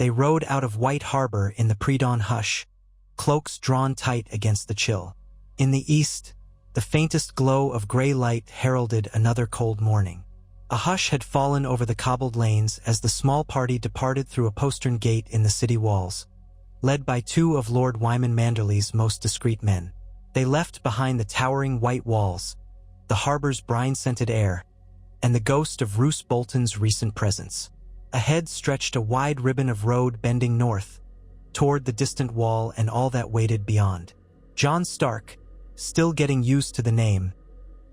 They rode out of White Harbor in the pre-dawn hush, cloaks drawn tight against the chill. In the east, the faintest glow of gray light heralded another cold morning. A hush had fallen over the cobbled lanes as the small party departed through a postern gate in the city walls, led by two of Lord Wyman Manderley's most discreet men. They left behind the towering white walls, the harbor's brine-scented air, and the ghost of Roose Bolton's recent presence. Ahead stretched a wide ribbon of road bending north, toward the distant wall and all that waited beyond. Jon Stark, still getting used to the name,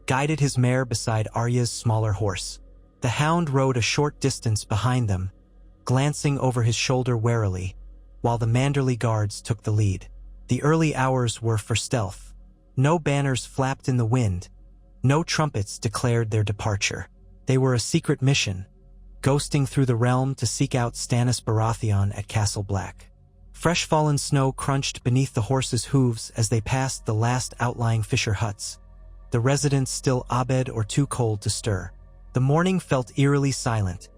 guided his mare beside Arya's smaller horse. The hound rode a short distance behind them, glancing over his shoulder warily, while the Manderley guards took the lead. The early hours were for stealth. No banners flapped in the wind, no trumpets declared their departure. They were a secret mission, ghosting through the realm to seek out Stannis Baratheon at Castle Black. Fresh fallen snow crunched beneath the horses' hooves as they passed the last outlying fisher huts, the residents still abed or too cold to stir. The morning felt eerily silent.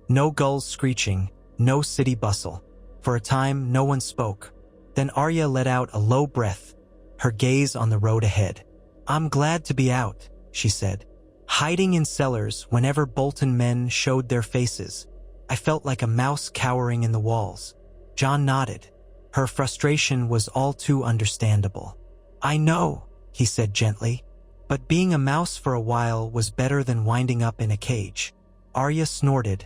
No gulls screeching, no city bustle. For a time, no one spoke. Then Arya let out a low breath, her gaze on the road ahead. "I'm glad to be out," she said. "Hiding in cellars whenever Bolton men showed their faces, I felt like a mouse cowering in the walls." Jon nodded. Her frustration was all too understandable. "I know," he said gently, "but being a mouse for a while was better than winding up in a cage." Arya snorted,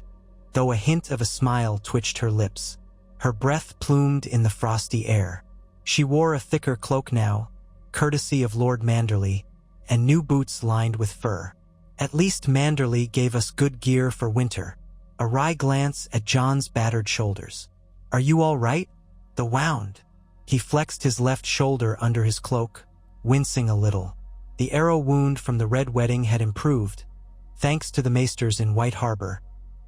though a hint of a smile twitched her lips. Her breath plumed in the frosty air. She wore a thicker cloak now, courtesy of Lord Manderley, and new boots lined with fur. "At least Manderley gave us good gear for winter." A wry glance at Jon's battered shoulders. "Are you all right?" The wound. He flexed his left shoulder under his cloak, wincing a little. The arrow wound from the Red Wedding had improved, thanks to the maesters in White Harbor,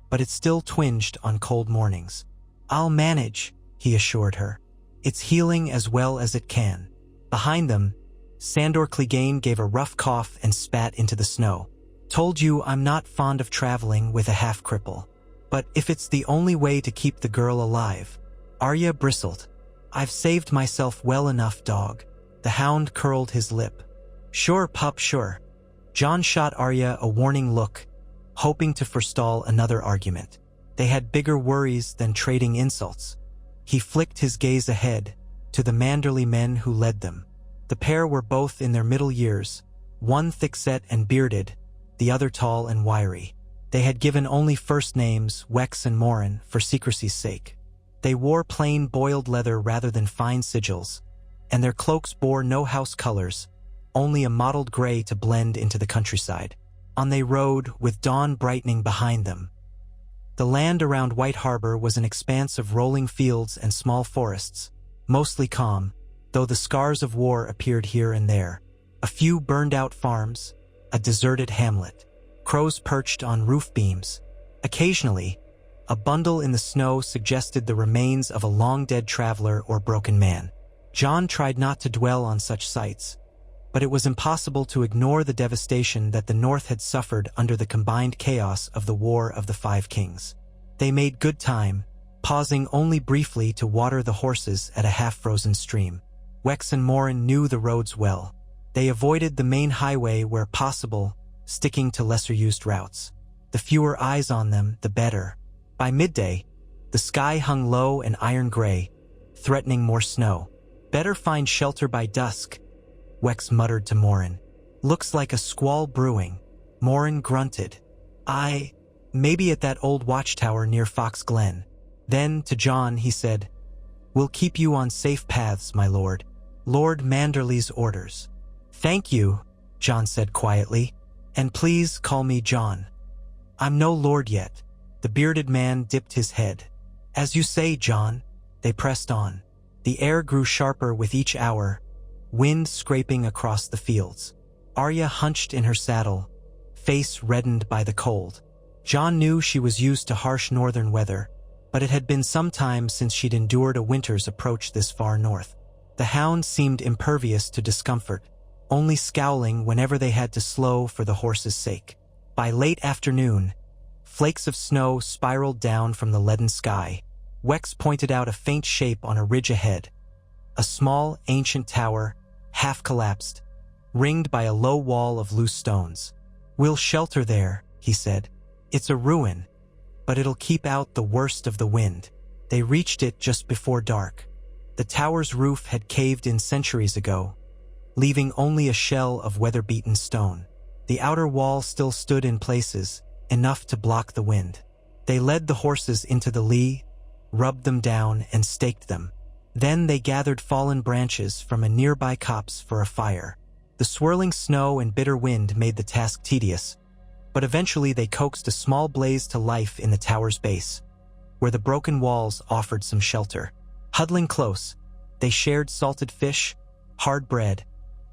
but it still twinged on cold mornings. "I'll manage," he assured her. "It's healing as well as it can." Behind them, Sandor Clegane gave a rough cough and spat into the snow. "Told you I'm not fond of traveling with a half-cripple. But if it's the only way to keep the girl alive..." Arya bristled. "I've saved myself well enough, dog." The hound curled his lip. "Sure, pup, sure." Jon shot Arya a warning look, hoping to forestall another argument. They had bigger worries than trading insults. He flicked his gaze ahead, to the Manderley men who led them. The pair were both in their middle years, one thick-set and bearded, the other tall and wiry. They had given only first names, Wex and Morin, for secrecy's sake. They wore plain boiled leather rather than fine sigils, and their cloaks bore no house colors, only a mottled gray to blend into the countryside. On they rode, with dawn brightening behind them. The land around White Harbor was an expanse of rolling fields and small forests, mostly calm, though the scars of war appeared here and there. A few burned-out farms, a deserted hamlet. Crows perched on roof beams. Occasionally, a bundle in the snow suggested the remains of a long-dead traveler or broken man. Jon tried not to dwell on such sights, but it was impossible to ignore the devastation that the North had suffered under the combined chaos of the War of the Five Kings. They made good time, pausing only briefly to water the horses at a half-frozen stream. Wex and Morin knew the roads well. They avoided the main highway where possible, sticking to lesser-used routes. The fewer eyes on them, the better. By midday, the sky hung low and iron gray, threatening more snow. "Better find shelter by dusk," Wex muttered to Morin. "Looks like a squall brewing." Morin grunted. Maybe at that old watchtower near Fox Glen." Then, to Jon, he said, "We'll keep you on safe paths, my lord. Lord Manderley's orders." "Thank you," Jon said quietly, "and please call me Jon. I'm no lord yet." The bearded man dipped his head. "As you say, Jon." They pressed on. The air grew sharper with each hour, wind scraping across the fields. Arya hunched in her saddle, face reddened by the cold. Jon knew she was used to harsh northern weather, but it had been some time since she'd endured a winter's approach this far north. The hound seemed impervious to discomfort, only scowling whenever they had to slow for the horse's sake. By late afternoon, flakes of snow spiraled down from the leaden sky, Wex pointed out a faint shape on a ridge ahead. A small, ancient tower, half collapsed, ringed by a low wall of loose stones. "We'll shelter there," he said. "It's a ruin, but it'll keep out the worst of the wind." They reached it just before dark. The tower's roof had caved in centuries ago, leaving only a shell of weather-beaten stone. The outer wall still stood in places, enough to block the wind. They led the horses into the lee, rubbed them down, and staked them. Then they gathered fallen branches from a nearby copse for a fire. The swirling snow and bitter wind made the task tedious, but eventually they coaxed a small blaze to life in the tower's base, where the broken walls offered some shelter. Huddling close, they shared salted fish, hard bread,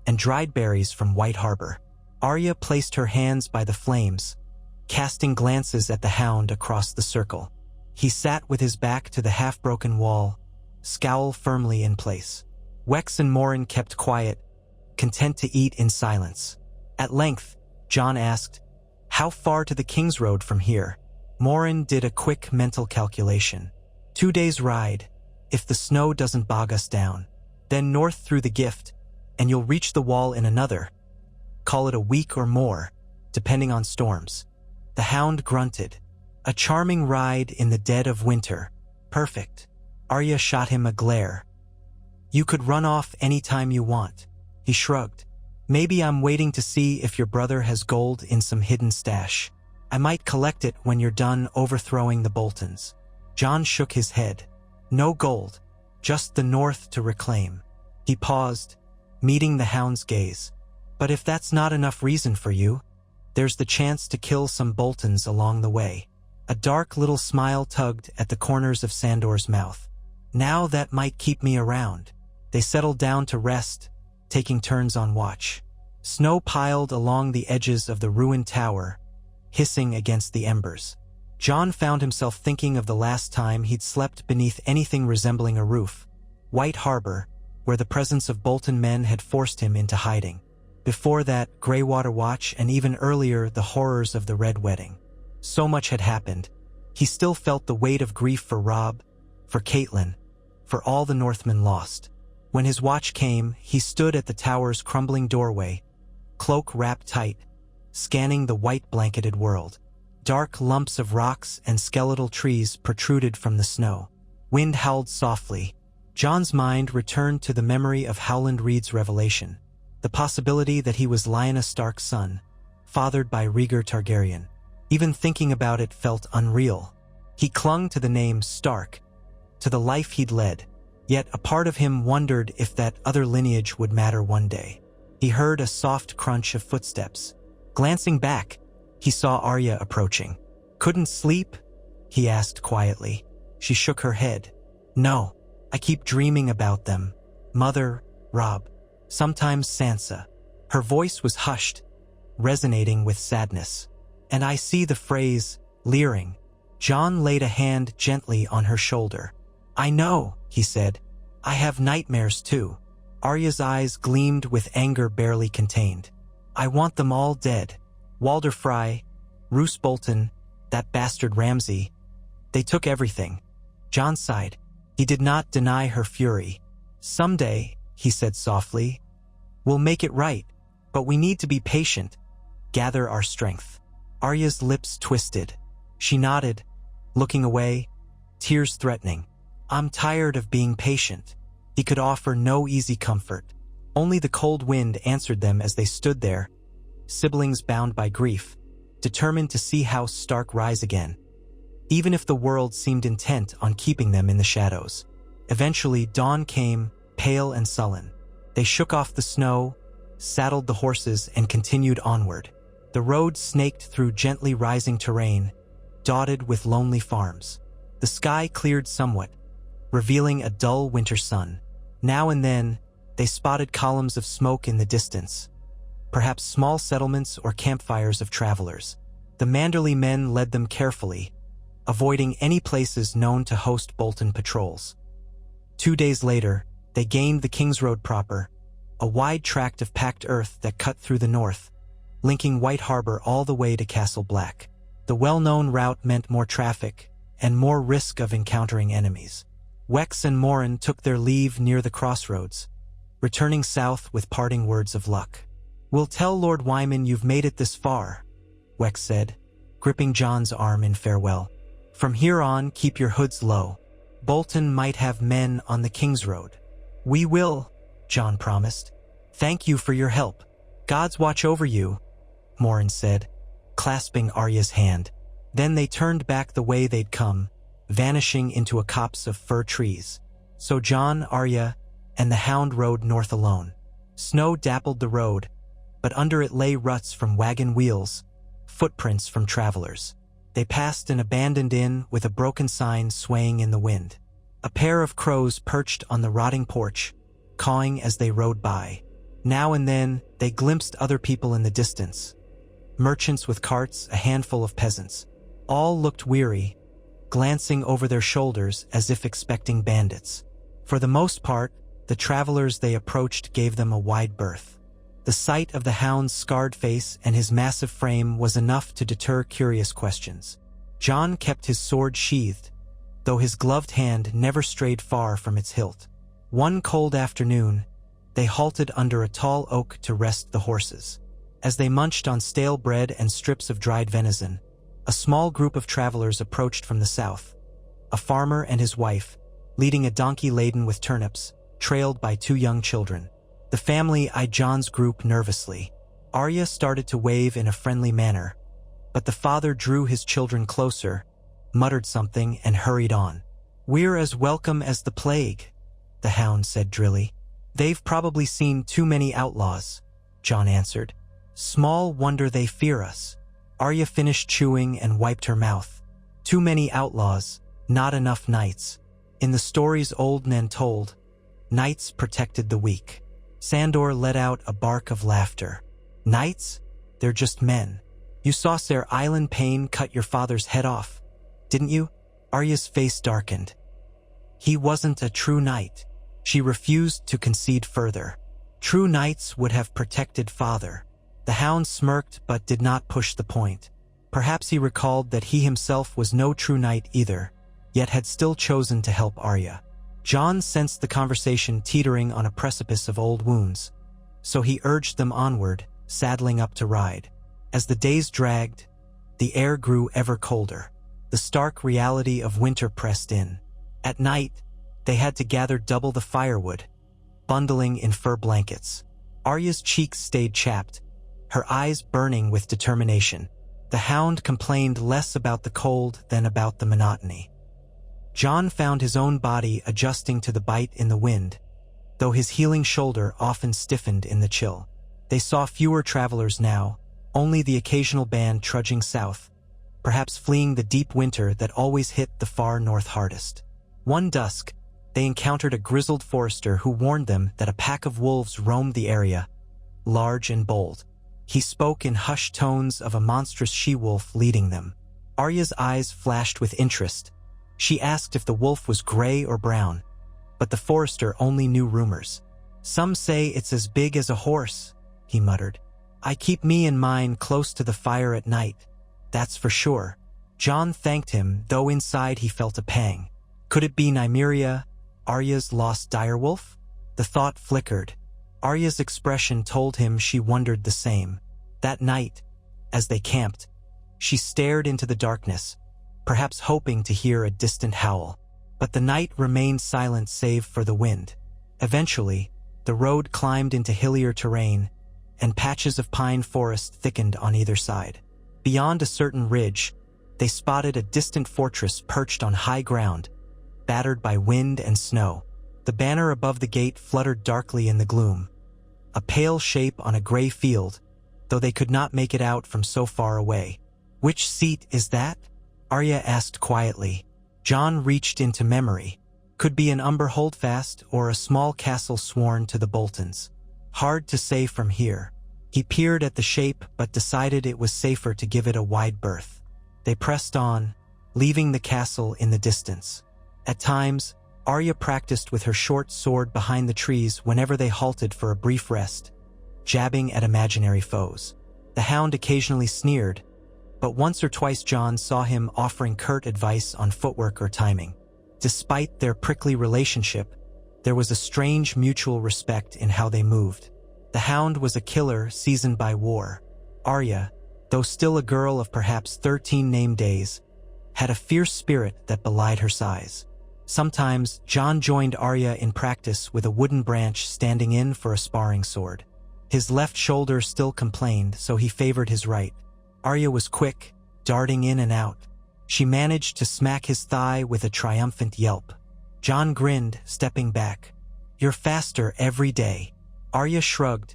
and dried berries from White Harbor. Arya placed her hands by the flames, casting glances at the hound across the circle. He sat with his back to the half-broken wall, scowl firmly in place. Wex and Morin kept quiet, content to eat in silence. At length, Jon asked, "How far to the King's Road from here?" Morin did a quick mental calculation. 2 days' ride, if the snow doesn't bog us down. Then north through the Gift, and you'll reach the wall in another. Call it a week or more, depending on storms. The hound grunted. "A charming ride in the dead of winter. Perfect." Arya shot him a glare. "You could run off any time you want." He shrugged. "Maybe I'm waiting to see if your brother has gold in some hidden stash. I might collect it when you're done overthrowing the Boltons." Jon shook his head. "No gold, just the north to reclaim." He paused, meeting the hound's gaze. "But if that's not enough reason for you, there's the chance to kill some Boltons along the way." A dark little smile tugged at the corners of Sandor's mouth. "Now that might keep me around." They settled down to rest, taking turns on watch. Snow piled along the edges of the ruined tower, hissing against the embers. Jon found himself thinking of the last time he'd slept beneath anything resembling a roof. White Harbor, where the presence of Bolton men had forced him into hiding. Before that, Greywater Watch, and even earlier, the horrors of the Red Wedding. So much had happened. He still felt the weight of grief for Robb, for Catelyn, for all the Northmen lost. When his watch came, he stood at the tower's crumbling doorway, cloak wrapped tight, scanning the white-blanketed world. Dark lumps of rocks and skeletal trees protruded from the snow. Wind howled softly. Jon's mind returned to the memory of Howland Reed's revelation, the possibility that he was Lyanna Stark's son, fathered by Rhaegar Targaryen. Even thinking about it felt unreal. He clung to the name Stark, to the life he'd led, yet a part of him wondered if that other lineage would matter one day. He heard a soft crunch of footsteps. Glancing back, he saw Arya approaching. "Couldn't sleep?" he asked quietly. She shook her head. "No, I keep dreaming about them. Mother, Robb, sometimes Sansa." Her voice was hushed, resonating with sadness. "And I see the phrase, leering." Jon laid a hand gently on her shoulder. "I know," he said. "I have nightmares too." Arya's eyes gleamed with anger barely contained. "I want them all dead. Walder Frey, Roose Bolton, that bastard Ramsay. They took everything." Jon sighed. He did not deny her fury. "Someday," he said softly, "we'll make it right, but we need to be patient, gather our strength." Arya's lips twisted. She nodded, looking away, tears threatening. "I'm tired of being patient." He could offer no easy comfort. Only the cold wind answered them as they stood there, siblings bound by grief, determined to see House Stark rise again, even if the world seemed intent on keeping them in the shadows. Eventually, dawn came, pale and sullen. They shook off the snow, saddled the horses, and continued onward. The road snaked through gently rising terrain, dotted with lonely farms. The sky cleared somewhat, revealing a dull winter sun. Now and then, they spotted columns of smoke in the distance, perhaps small settlements or campfires of travelers. The Manderley men led them carefully, avoiding any places known to host Bolton patrols. 2 days later, they gained the King's Road proper, a wide tract of packed earth that cut through the north, linking White Harbor all the way to Castle Black. The well-known route meant more traffic and more risk of encountering enemies. Wex and Morin took their leave near the crossroads, returning south with parting words of luck. "We'll tell Lord Wyman you've made it this far," Wex said, gripping Jon's arm in farewell. "From here on, keep your hoods low. Bolton might have men on the King's Road." "We will," Jon promised. "Thank you for your help." "Gods watch over you," Morin said, clasping Arya's hand. Then they turned back the way they'd come, vanishing into a copse of fir trees. So Jon, Arya, and the Hound rode north alone. Snow dappled the road, but under it lay ruts from wagon wheels, footprints from travelers. They passed an abandoned inn with a broken sign swaying in the wind. A pair of crows perched on the rotting porch, cawing as they rode by. Now and then, they glimpsed other people in the distance. Merchants with carts, a handful of peasants. All looked weary, glancing over their shoulders as if expecting bandits. For the most part, the travelers they approached gave them a wide berth. The sight of the Hound's scarred face and his massive frame was enough to deter curious questions. Jon kept his sword sheathed, though his gloved hand never strayed far from its hilt. One cold afternoon, they halted under a tall oak to rest the horses. As they munched on stale bread and strips of dried venison, a small group of travelers approached from the south. A farmer and his wife, leading a donkey laden with turnips, trailed by 2 young children. The family eyed Jon's group nervously. Arya started to wave in a friendly manner, but the father drew his children closer, muttered something, and hurried on. "We're as welcome as the plague," the Hound said drily. "They've probably seen too many outlaws," Jon answered. "Small wonder they fear us." Arya finished chewing and wiped her mouth. "Too many outlaws, not enough knights. In the stories old Nen told, knights protected the weak." Sandor let out a bark of laughter. "Knights? They're just men. You saw Ser Island Payne cut your father's head off, didn't you?" Arya's face darkened. "He wasn't a true knight." She refused to concede further. "True knights would have protected father." The Hound smirked but did not push the point. Perhaps he recalled that he himself was no true knight either, yet had still chosen to help Arya. Jon sensed the conversation teetering on a precipice of old wounds, so he urged them onward, saddling up to ride. As the days dragged, the air grew ever colder. The stark reality of winter pressed in. At night, they had to gather double the firewood, bundling in fur blankets. Arya's cheeks stayed chapped, her eyes burning with determination. The Hound complained less about the cold than about the monotony. Jon found his own body adjusting to the bite in the wind, though his healing shoulder often stiffened in the chill. They saw fewer travelers now, only the occasional band trudging south, perhaps fleeing the deep winter that always hit the far north hardest. One dusk, they encountered a grizzled forester who warned them that a pack of wolves roamed the area, large and bold. He spoke in hushed tones of a monstrous she-wolf leading them. Arya's eyes flashed with interest. She asked if the wolf was gray or brown, but the forester only knew rumors. "Some say it's as big as a horse," he muttered. "I keep me and mine close to the fire at night, that's for sure." Jon thanked him, though inside he felt a pang. Could it be Nymeria, Arya's lost direwolf? The thought flickered. Arya's expression told him she wondered the same. That night, as they camped, she stared into the darkness, perhaps hoping to hear a distant howl. But the night remained silent save for the wind. Eventually, the road climbed into hillier terrain, and patches of pine forest thickened on either side. Beyond a certain ridge, they spotted a distant fortress perched on high ground, battered by wind and snow. The banner above the gate fluttered darkly in the gloom, a pale shape on a gray field, though they could not make it out from so far away. "Which seat is that?" Arya asked quietly. Jon reached into memory. Could be an Umber holdfast or a small castle sworn to the Boltons. Hard to say from here. He peered at the shape but decided it was safer to give it a wide berth. They pressed on, leaving the castle in the distance. At times, Arya practiced with her short sword behind the trees whenever they halted for a brief rest, jabbing at imaginary foes. The Hound occasionally sneered, but once or twice Jon saw him offering curt advice on footwork or timing. Despite their prickly relationship, there was a strange mutual respect in how they moved. The Hound was a killer seasoned by war. Arya, though still a girl of perhaps 13 name days, had a fierce spirit that belied her size. Sometimes, Jon joined Arya in practice with a wooden branch standing in for a sparring sword. His left shoulder still complained, so he favored his right. Arya was quick, darting in and out. She managed to smack his thigh with a triumphant yelp. Jon grinned, stepping back. "You're faster every day." Arya shrugged,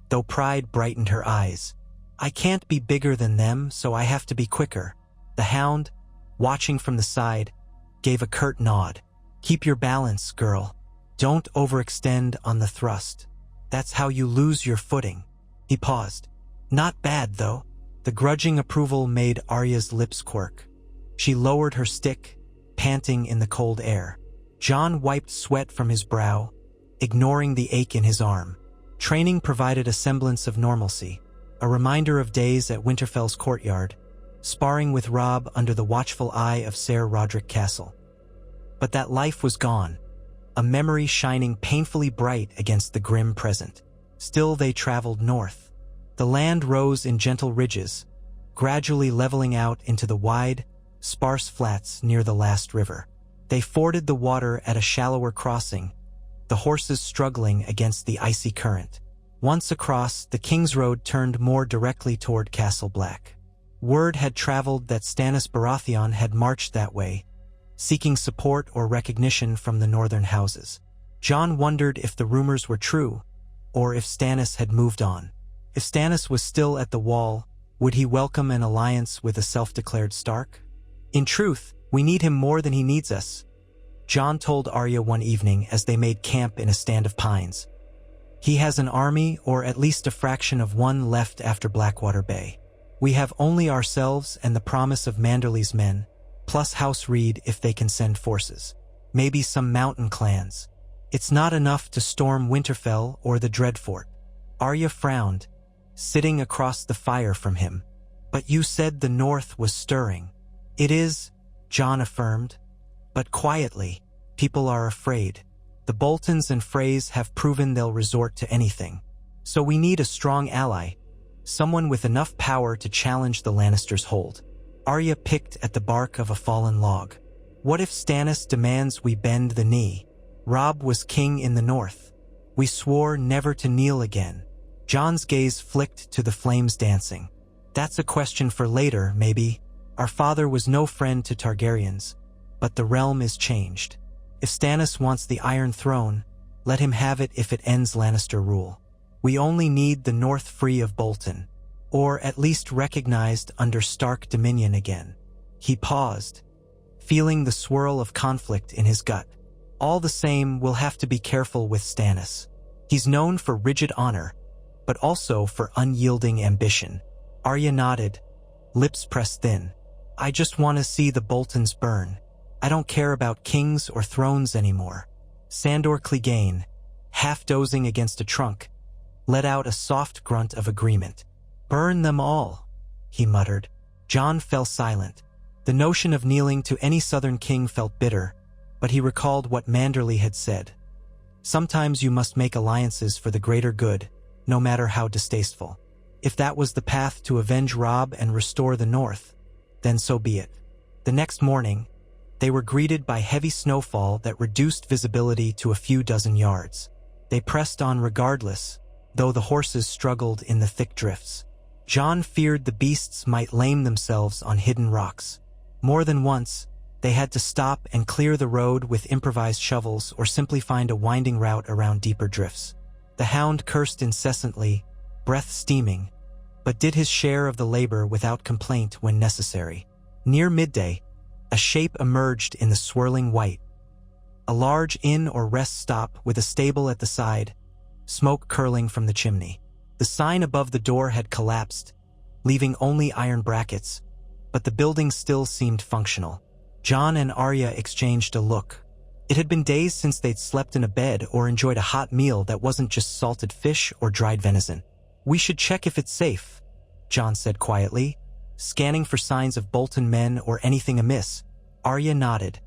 though pride brightened her eyes. "I can't be bigger than them, so I have to be quicker." The Hound, watching from the side, gave a curt nod. "Keep your balance, girl. Don't overextend on the thrust. That's how you lose your footing." He paused. "Not bad, though." The grudging approval made Arya's lips quirk. She lowered her stick, panting in the cold air. Jon wiped sweat from his brow, ignoring the ache in his arm. Training provided a semblance of normalcy, a reminder of days at Winterfell's courtyard, sparring with Robb under the watchful eye of Ser Roderick Castle. But that life was gone, a memory shining painfully bright against the grim present. Still they traveled north. The land rose in gentle ridges, gradually leveling out into the wide, sparse flats near the last river. They forded the water at a shallower crossing, the horses struggling against the icy current. Once across, the King's Road turned more directly toward Castle Black. Word had traveled that Stannis Baratheon had marched that way, seeking support or recognition from the northern houses. Jon wondered if the rumors were true, or if Stannis had moved on. If Stannis was still at the Wall, would he welcome an alliance with a self-declared Stark? "In truth, we need him more than he needs us," Jon told Arya one evening as they made camp in a stand of pines. "He has an army, or at least a fraction of one, left after Blackwater Bay. We have only ourselves and the promise of Manderly's men, plus House Reed if they can send forces. Maybe some mountain clans. It's not enough to storm Winterfell or the Dreadfort." Arya frowned, sitting across the fire from him. "But you said the North was stirring." "It is," Jon affirmed, "but quietly. People are afraid. The Boltons and Freys have proven they'll resort to anything. So we need a strong ally, someone with enough power to challenge the Lannisters' hold." Arya picked at the bark of a fallen log. "What if Stannis demands we bend the knee? Robb was king in the North. We swore never to kneel again." Jon's gaze flicked to the flames dancing. "That's a question for later, maybe. Our father was no friend to Targaryens, but the realm is changed. If Stannis wants the Iron Throne, let him have it if it ends Lannister rule. We only need the North free of Bolton, or at least recognized under Stark dominion again." He paused, feeling the swirl of conflict in his gut. "All the same, we'll have to be careful with Stannis. He's known for rigid honor, but also for unyielding ambition." Arya nodded, lips pressed thin. "I just want to see the Boltons burn. I don't care about kings or thrones anymore." Sandor Clegane, half dozing against a trunk, let out a soft grunt of agreement. "Burn them all," he muttered. Jon fell silent. The notion of kneeling to any southern king felt bitter, but he recalled what Manderly had said. Sometimes you must make alliances for the greater good, no matter how distasteful. If that was the path to avenge Robb and restore the North, then so be it. The next morning, they were greeted by heavy snowfall that reduced visibility to a few dozen yards. They pressed on regardless, though the horses struggled in the thick drifts. Jon feared the beasts might lame themselves on hidden rocks. More than once, they had to stop and clear the road with improvised shovels or simply find a winding route around deeper drifts. The Hound cursed incessantly, breath steaming, but did his share of the labor without complaint when necessary. Near midday, a shape emerged in the swirling white. A large inn or rest stop with a stable at the side, smoke curling from the chimney. The sign above the door had collapsed, leaving only iron brackets, but the building still seemed functional. Jon and Arya exchanged a look. It had been days since they'd slept in a bed or enjoyed a hot meal that wasn't just salted fish or dried venison. "We should check if it's safe," Jon said quietly. scanning for signs of Bolton men or anything amiss. Arya nodded,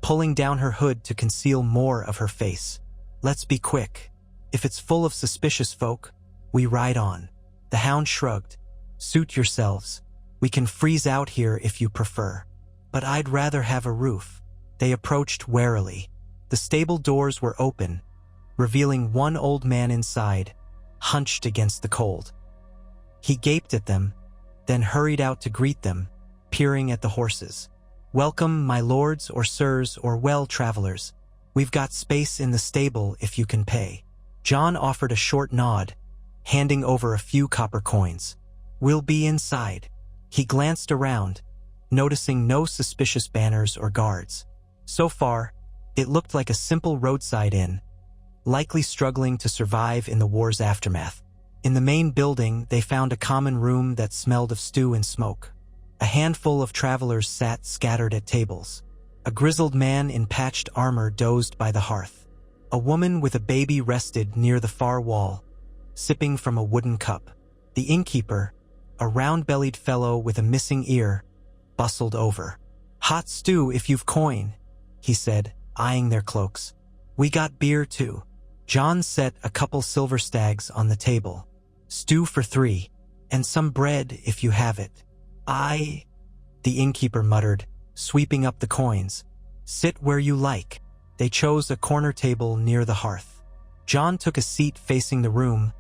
pulling down her hood to conceal more of her face. Let's be quick. If it's full of suspicious folk, we ride on. The hound shrugged. Suit yourselves. We can freeze out here if you prefer. But I'd rather have a roof. They approached warily. The stable doors were open, revealing one old man inside, hunched against the cold. He gaped at them, then hurried out to greet them, peering at the horses. Welcome, my lords or sirs or well-travelers. We've got space in the stable if you can pay. Jon offered a short nod, handing over a few copper coins. We'll be inside. He glanced around, noticing no suspicious banners or guards. So far, it looked like a simple roadside inn, likely struggling to survive in the war's aftermath. In the main building, they found a common room that smelled of stew and smoke. A handful of travelers sat scattered at tables. A grizzled man in patched armor dozed by the hearth. A woman with a baby rested near the far wall, sipping from a wooden cup. The innkeeper, a round-bellied fellow with a missing ear, bustled over. Hot stew if you've coin, he said, eyeing their cloaks. We got beer too. Jon set a couple silver stags on the table. Stew for 3, and some bread if you have it. The innkeeper muttered, sweeping up the coins. Sit where you like. They chose a corner table near the hearth. Jon took a seat facing the room,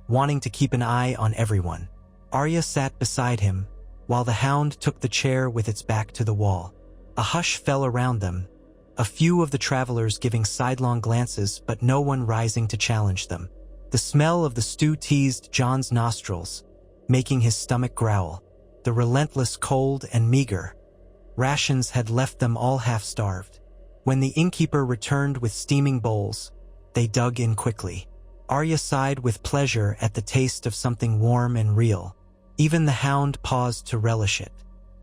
wanting to keep an eye on everyone. Arya sat beside him, while the hound took the chair with its back to the wall. A hush fell around them, a few of the travelers giving sidelong glances but no one rising to challenge them. The smell of the stew teased Jon's nostrils, making his stomach growl. The relentless cold and meager rations had left them all half-starved. When the innkeeper returned with steaming bowls, they dug in quickly. Arya sighed with pleasure at the taste of something warm and real. Even the hound paused to relish it.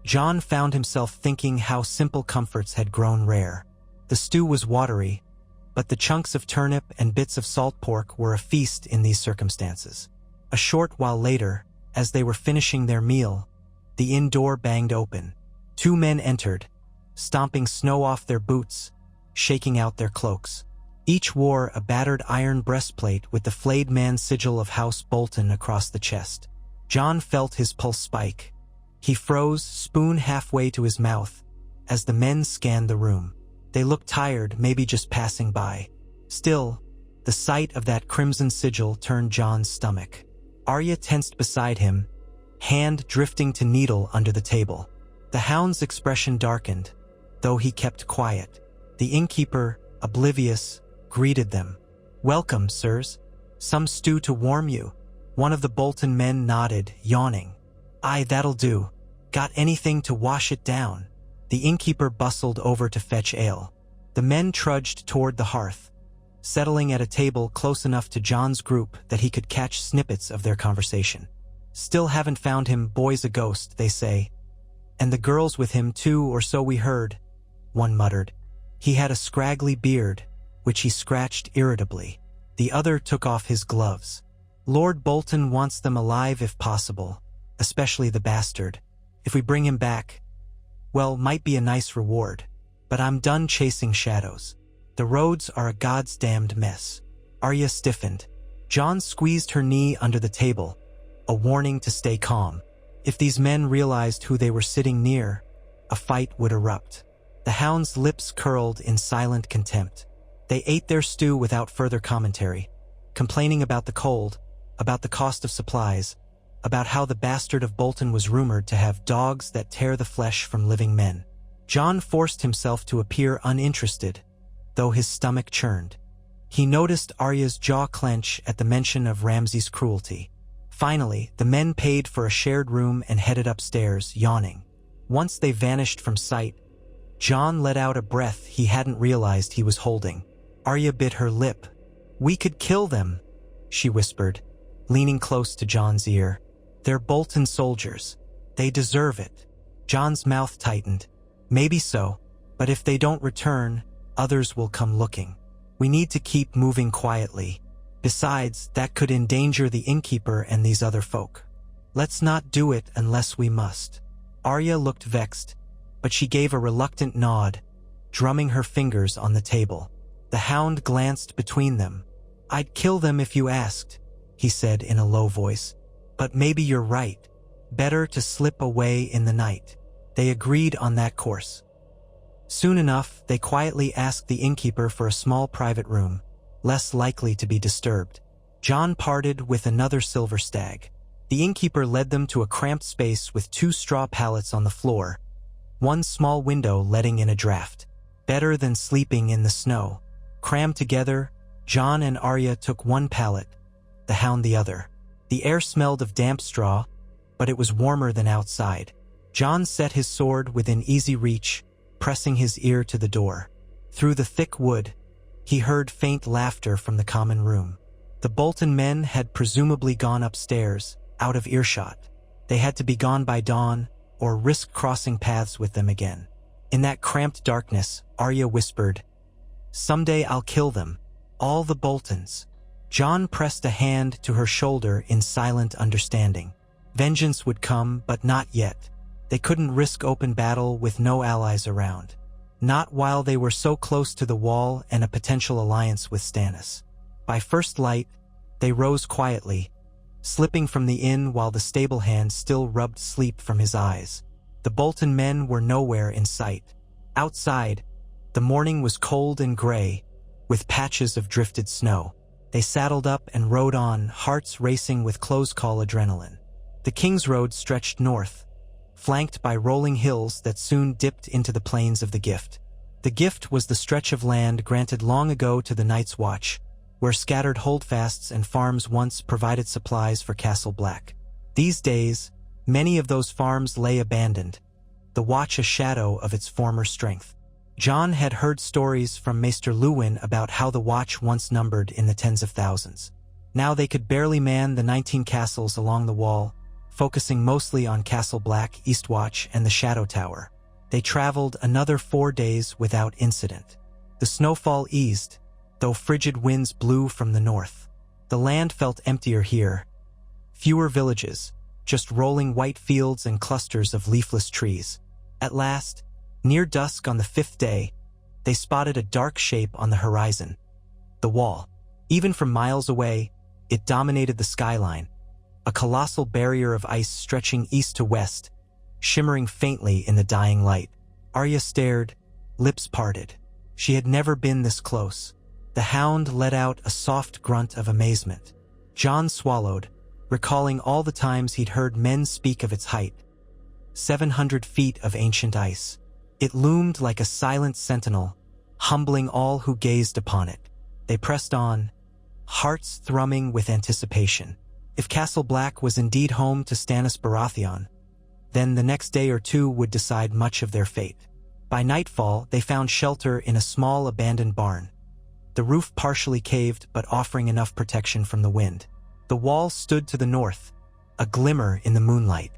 Jon found himself thinking how simple comforts had grown rare. The stew was watery, but the chunks of turnip and bits of salt pork were a feast in these circumstances. A short while later, as they were finishing their meal, the inn door banged open. 2 men entered, stomping snow off their boots, shaking out their cloaks. Each wore a battered iron breastplate with the flayed man sigil of House Bolton across the chest. Jon felt his pulse spike. He froze, spoon halfway to his mouth, as the men scanned the room. They looked tired, maybe just passing by. Still, the sight of that crimson sigil turned Jon's stomach. Arya tensed beside him, hand drifting to needle under the table. The hound's expression darkened, though he kept quiet. The innkeeper, oblivious, greeted them. Welcome, sirs. Some stew to warm you. One of the Bolton men nodded, yawning. Aye, that'll do. Got anything to wash it down? The innkeeper bustled over to fetch ale. The men trudged toward the hearth, settling at a table close enough to Jon's group that he could catch snippets of their conversation. Still haven't found him, boy's a ghost, they say. And the girls with him too, or so we heard, one muttered. He had a scraggly beard, which he scratched irritably. The other took off his gloves. Lord Bolton wants them alive if possible, especially the bastard. If we bring him back, well, might be a nice reward. But I'm done chasing shadows. The roads are a God's damned mess. Arya stiffened. Jon squeezed her knee under the table, a warning to stay calm. If these men realized who they were sitting near, a fight would erupt. The hound's lips curled in silent contempt. They ate their stew without further commentary, complaining about the cold, about the cost of supplies, about how the bastard of Bolton was rumored to have dogs that tear the flesh from living men. Jon forced himself to appear uninterested, though his stomach churned. He noticed Arya's jaw clench at the mention of Ramsay's cruelty. Finally, the men paid for a shared room and headed upstairs, yawning. Once they vanished from sight, Jon let out a breath he hadn't realized he was holding. Arya bit her lip. We could kill them, she whispered, leaning close to Jon's ear. They're Bolton soldiers. They deserve it. Jon's mouth tightened. Maybe so, but if they don't return, others will come looking. We need to keep moving quietly. Besides, that could endanger the innkeeper and these other folk. Let's not do it unless we must. Arya looked vexed, but she gave a reluctant nod, drumming her fingers on the table. The hound glanced between them. "I'd kill them if you asked," he said in a low voice. "But maybe you're right. Better to slip away in the night." They agreed on that course. Soon enough, they quietly asked the innkeeper for a small private room, less likely to be disturbed. Jon parted with another silver stag. The innkeeper led them to a cramped space with 2 straw pallets on the floor, one small window letting in a draft. Better than sleeping in the snow. Crammed together, Jon and Arya took one pallet, the hound the other. The air smelled of damp straw, but it was warmer than outside. Jon set his sword within easy reach, pressing his ear to the door. Through the thick wood, he heard faint laughter from the common room. The Bolton men had presumably gone upstairs, out of earshot. They had to be gone by dawn, or risk crossing paths with them again. In that cramped darkness, Arya whispered, "Someday I'll kill them, all the Boltons." Jon pressed a hand to her shoulder in silent understanding. Vengeance would come, but not yet. They couldn't risk open battle with no allies around. Not while they were so close to the wall and a potential alliance with Stannis. By first light, they rose quietly, slipping from the inn while the stable hand still rubbed sleep from his eyes. The Bolton men were nowhere in sight. Outside, the morning was cold and gray, with patches of drifted snow. They saddled up and rode on, hearts racing with close-call adrenaline. The King's Road stretched north, flanked by rolling hills that soon dipped into the plains of the Gift. The Gift was the stretch of land granted long ago to the Night's Watch, where scattered holdfasts and farms once provided supplies for Castle Black. These days, many of those farms lay abandoned, the Watch a shadow of its former strength. Jon had heard stories from Maester Luwin about how the Watch once numbered in the tens of thousands. Now they could barely man the 19 castles along the wall, focusing mostly on Castle Black, Eastwatch, and the Shadow Tower. They traveled another 4 days without incident. The snowfall eased, though frigid winds blew from the north. The land felt emptier here. Fewer villages, just rolling white fields and clusters of leafless trees. At last, near dusk on the 5th day, they spotted a dark shape on the horizon. The wall. Even from miles away, it dominated the skyline, a colossal barrier of ice stretching east to west, shimmering faintly in the dying light. Arya stared, lips parted. She had never been this close. The hound let out a soft grunt of amazement. Jon swallowed, recalling all the times he'd heard men speak of its height. 700 feet of ancient ice. It loomed like a silent sentinel, humbling all who gazed upon it. They pressed on, hearts thrumming with anticipation. If Castle Black was indeed home to Stannis Baratheon, then the next day or two would decide much of their fate. By nightfall, they found shelter in a small abandoned barn. The roof partially caved, but offering enough protection from the wind. The wall stood to the north, a glimmer in the moonlight.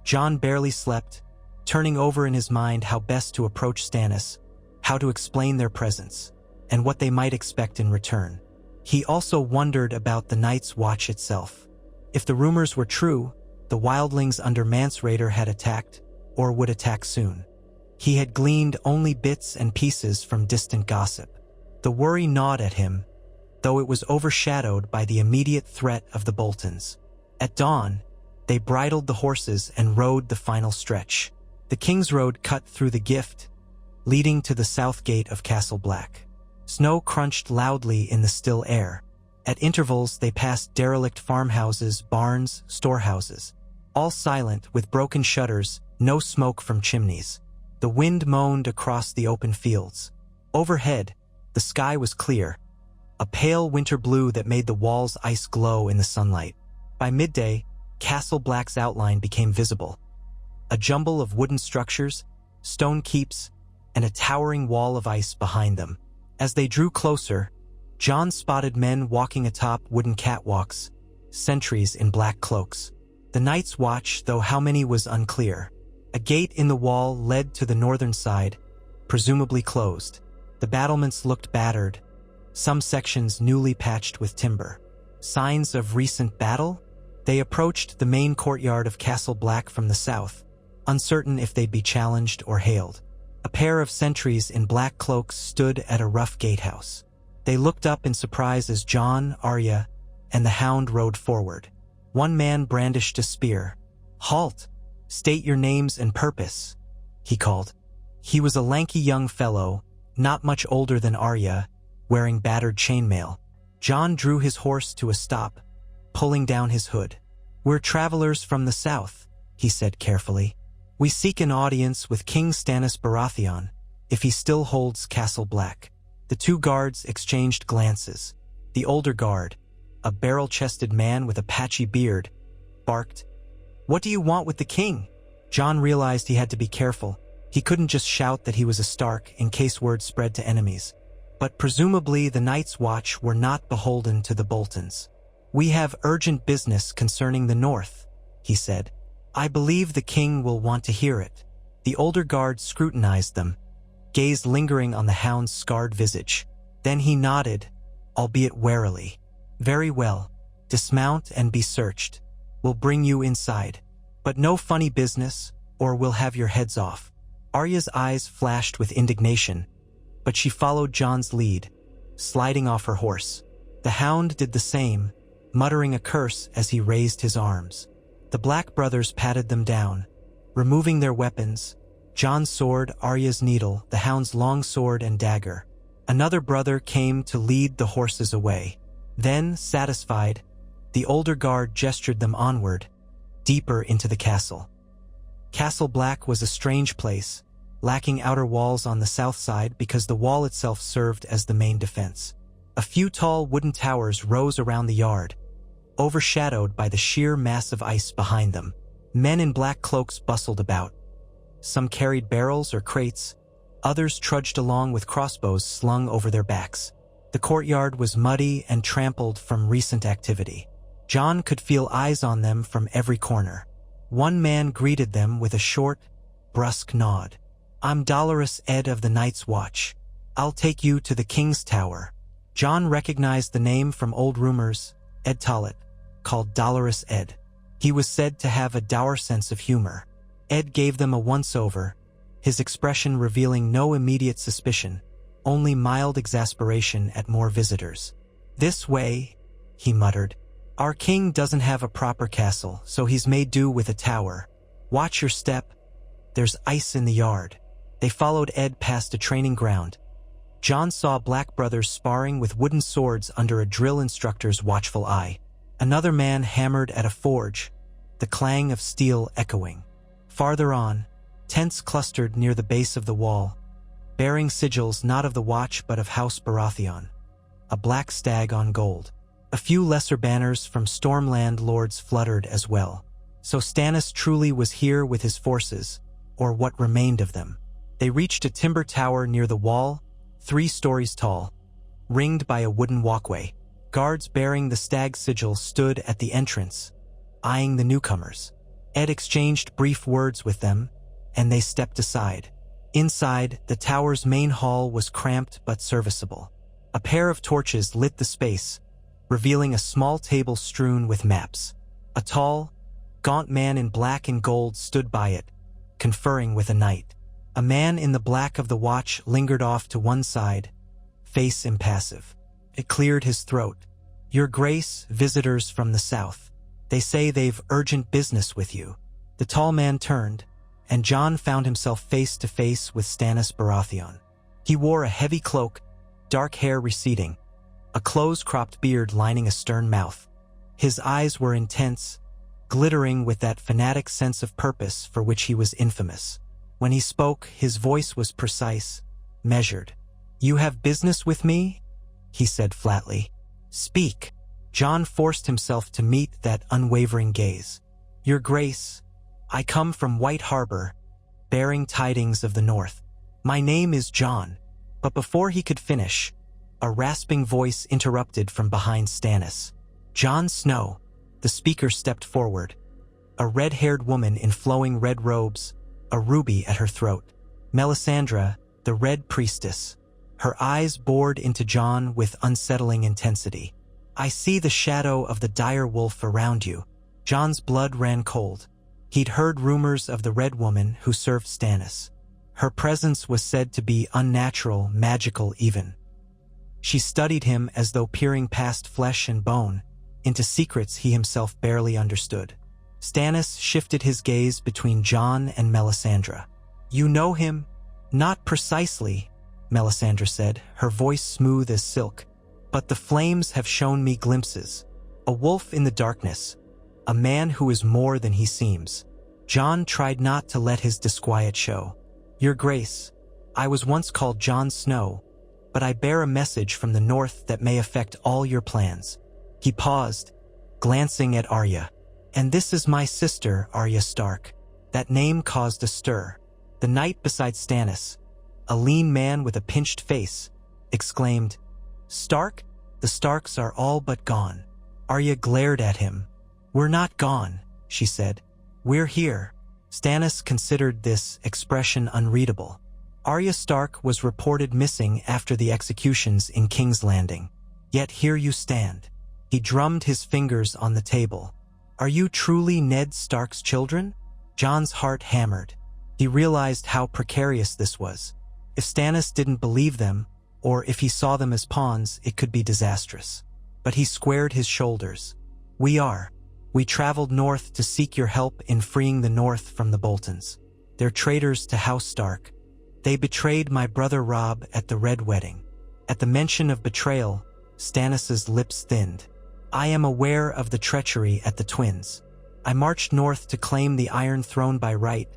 Jon barely slept, turning over in his mind how best to approach Stannis, how to explain their presence, and what they might expect in return. He also wondered about the Night's Watch itself. If the rumors were true, the wildlings under Mance Rayder had attacked, or would attack soon. He had gleaned only bits and pieces from distant gossip. The worry gnawed at him, though it was overshadowed by the immediate threat of the Boltons. At dawn, they bridled the horses and rode the final stretch. The King's Road cut through the Gift, leading to the south gate of Castle Black. Snow crunched loudly in the still air. At intervals, they passed derelict farmhouses, barns, storehouses. All silent, with broken shutters, no smoke from chimneys. The wind moaned across the open fields. Overhead, the sky was clear, a pale winter blue that made the walls' ice glow in the sunlight. By midday, Castle Black's outline became visible. A jumble of wooden structures, stone keeps, and a towering wall of ice behind them. As they drew closer, Jon spotted men walking atop wooden catwalks, sentries in black cloaks. The Night's Watch, though how many was unclear. A gate in the wall led to the northern side, presumably closed. The battlements looked battered, some sections newly patched with timber. Signs of recent battle? They approached the main courtyard of Castle Black from the south. uncertain if they'd be challenged or hailed. A pair of sentries in black cloaks stood at a rough gatehouse. They looked up in surprise as Jon, Arya, and the Hound rode forward. One man brandished a spear. "Halt! State your names and purpose," he called. He was a lanky young fellow, not much older than Arya, wearing battered chainmail. Jon drew his horse to a stop, pulling down his hood. "We're travelers from the south," he said carefully. "We seek an audience with King Stannis Baratheon, if he still holds Castle Black." The two guards exchanged glances. The older guard, a barrel-chested man with a patchy beard, barked, "What do you want with the king?" Jon realized he had to be careful. He couldn't just shout that he was a Stark in case word spread to enemies. But presumably the Night's Watch were not beholden to the Boltons. "We have urgent business concerning the north," he said. "I believe the king will want to hear it." The older guard scrutinized them, gaze lingering on the Hound's scarred visage. Then he nodded, albeit warily. "Very well. Dismount and be searched. We'll bring you inside. But no funny business, or we'll have your heads off." Arya's eyes flashed with indignation, but she followed Jon's lead, sliding off her horse. The Hound did the same, muttering a curse as he raised his arms. The Black brothers patted them down, removing their weapons, Jon's sword, Arya's needle, the Hound's long sword and dagger. Another brother came to lead the horses away. Then, satisfied, the older guard gestured them onward, deeper into the castle. Castle Black was a strange place, lacking outer walls on the south side because the wall itself served as the main defense. A few tall wooden towers rose around the yard, overshadowed by the sheer mass of ice behind them. Men in black cloaks bustled about. Some carried barrels or crates, others trudged along with crossbows slung over their backs. The courtyard was muddy and trampled from recent activity. Jon could feel eyes on them from every corner. One man greeted them with a short, brusque nod. "I'm Dolorous Ed of the Night's Watch. I'll take you to the King's Tower." Jon recognized the name from old rumors, Ed Tollett, called Dolorous Ed. He was said to have a dour sense of humor. Ed gave them a once-over, his expression revealing no immediate suspicion, only mild exasperation at more visitors. "This way," he muttered. "Our king doesn't have a proper castle, so he's made do with a tower. Watch your step. There's ice in the yard." They followed Ed past a training ground. Jon saw Black brothers sparring with wooden swords under a drill instructor's watchful eye. Another man hammered at a forge, the clang of steel echoing. Farther on, tents clustered near the base of the wall, bearing sigils not of the Watch but of House Baratheon, a black stag on gold. A few lesser banners from Stormland lords fluttered as well. So Stannis truly was here with his forces, or what remained of them. They reached a timber tower near the wall, 3 stories tall, ringed by a wooden walkway. Guards bearing the stag sigil stood at the entrance, eyeing the newcomers. Ed exchanged brief words with them, and they stepped aside. Inside, the tower's main hall was cramped but serviceable. A pair of torches lit the space, revealing a small table strewn with maps. A tall, gaunt man in black and gold stood by it, conferring with a knight. A man in the black of the Watch lingered off to one side, face impassive. It cleared his throat. "Your Grace, visitors from the south. They say they've urgent business with you." The tall man turned, and Jon found himself face to face with Stannis Baratheon. He wore a heavy cloak, dark hair receding, a close-cropped beard lining a stern mouth. His eyes were intense, glittering with that fanatic sense of purpose for which he was infamous. When he spoke, his voice was precise, measured. "You have business with me?" he said flatly. "Speak." Jon forced himself to meet that unwavering gaze. "Your Grace, I come from White Harbor, bearing tidings of the north. My name is Jon." But before he could finish, a rasping voice interrupted from behind Stannis. "Jon Snow." The speaker stepped forward. A red-haired woman in flowing red robes, a ruby at her throat. Melisandre, the Red Priestess. Her eyes bored into Jon with unsettling intensity. "I see the shadow of the dire wolf around you." Jon's blood ran cold. He'd heard rumors of the Red Woman who served Stannis. Her presence was said to be unnatural, magical even. She studied him as though peering past flesh and bone, into secrets he himself barely understood. Stannis shifted his gaze between Jon and Melisandre. "You know him?" "Not precisely," Melisandre said, her voice smooth as silk. "But the flames have shown me glimpses. A wolf in the darkness. A man who is more than he seems." Jon tried not to let his disquiet show. "Your Grace, I was once called Jon Snow, but I bear a message from the north that may affect all your plans." He paused, glancing at Arya. "And this is my sister, Arya Stark." That name caused a stir. The knight beside Stannis, a lean man with a pinched face, exclaimed, "Stark? The Starks are all but gone." Arya glared at him. "We're not gone," she said. "We're here." Stannis considered this expression unreadable. Arya Stark was reported missing after the executions in King's Landing. Yet here you stand. He drummed his fingers on the table. "Are you truly Ned Stark's children?" Jon's heart hammered. He realized how precarious this was. If Stannis didn't believe them, or if he saw them as pawns, it could be disastrous. But he squared his shoulders. "We are. We traveled north to seek your help in freeing the north from the Boltons. They're traitors to House Stark. They betrayed my brother Robb at the Red Wedding." At the mention of betrayal, Stannis's lips thinned. "I am aware of the treachery at the Twins. I marched north to claim the Iron Throne by right,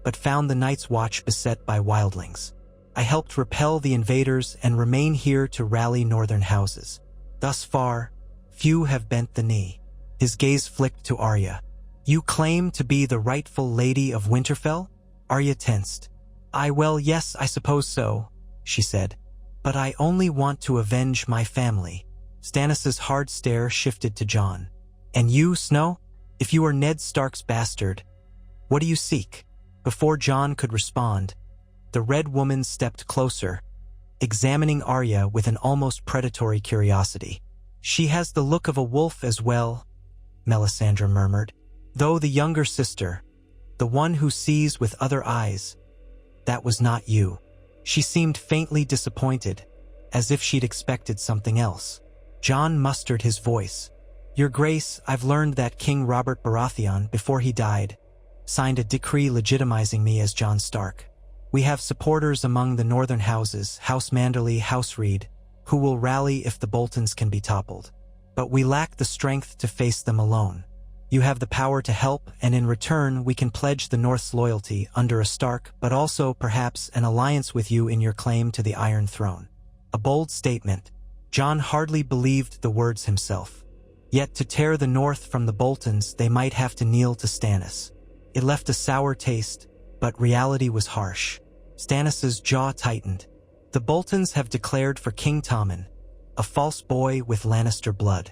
but found the Night's Watch beset by wildlings. I helped repel the invaders and remain here to rally northern houses. Thus far, few have bent the knee." His gaze flicked to Arya. "You claim to be the rightful Lady of Winterfell?" Arya tensed. Well, yes, I suppose so," she said. "But I only want to avenge my family." Stannis's hard stare shifted to Jon. "And you, Snow? If you are Ned Stark's bastard, what do you seek?" Before Jon could respond, the Red Woman stepped closer, examining Arya with an almost predatory curiosity. "She has the look of a wolf as well," Melisandre murmured. "Though the younger sister, the one who sees with other eyes, that was not you." She seemed faintly disappointed, as if she'd expected something else. Jon mustered his voice. "Your Grace, I've learned that King Robert Baratheon, before he died, signed a decree legitimizing me as Jon Stark. We have supporters among the northern houses, House Manderly, House Reed, who will rally if the Boltons can be toppled. But we lack the strength to face them alone. You have the power to help, and in return we can pledge the North's loyalty under a Stark, but also, perhaps, an alliance with you in your claim to the Iron Throne." A bold statement. Jon hardly believed the words himself. Yet to tear the North from the Boltons, they might have to kneel to Stannis. It left a sour taste, but reality was harsh. Stannis's jaw tightened. "The Boltons have declared for King Tommen, a false boy with Lannister blood.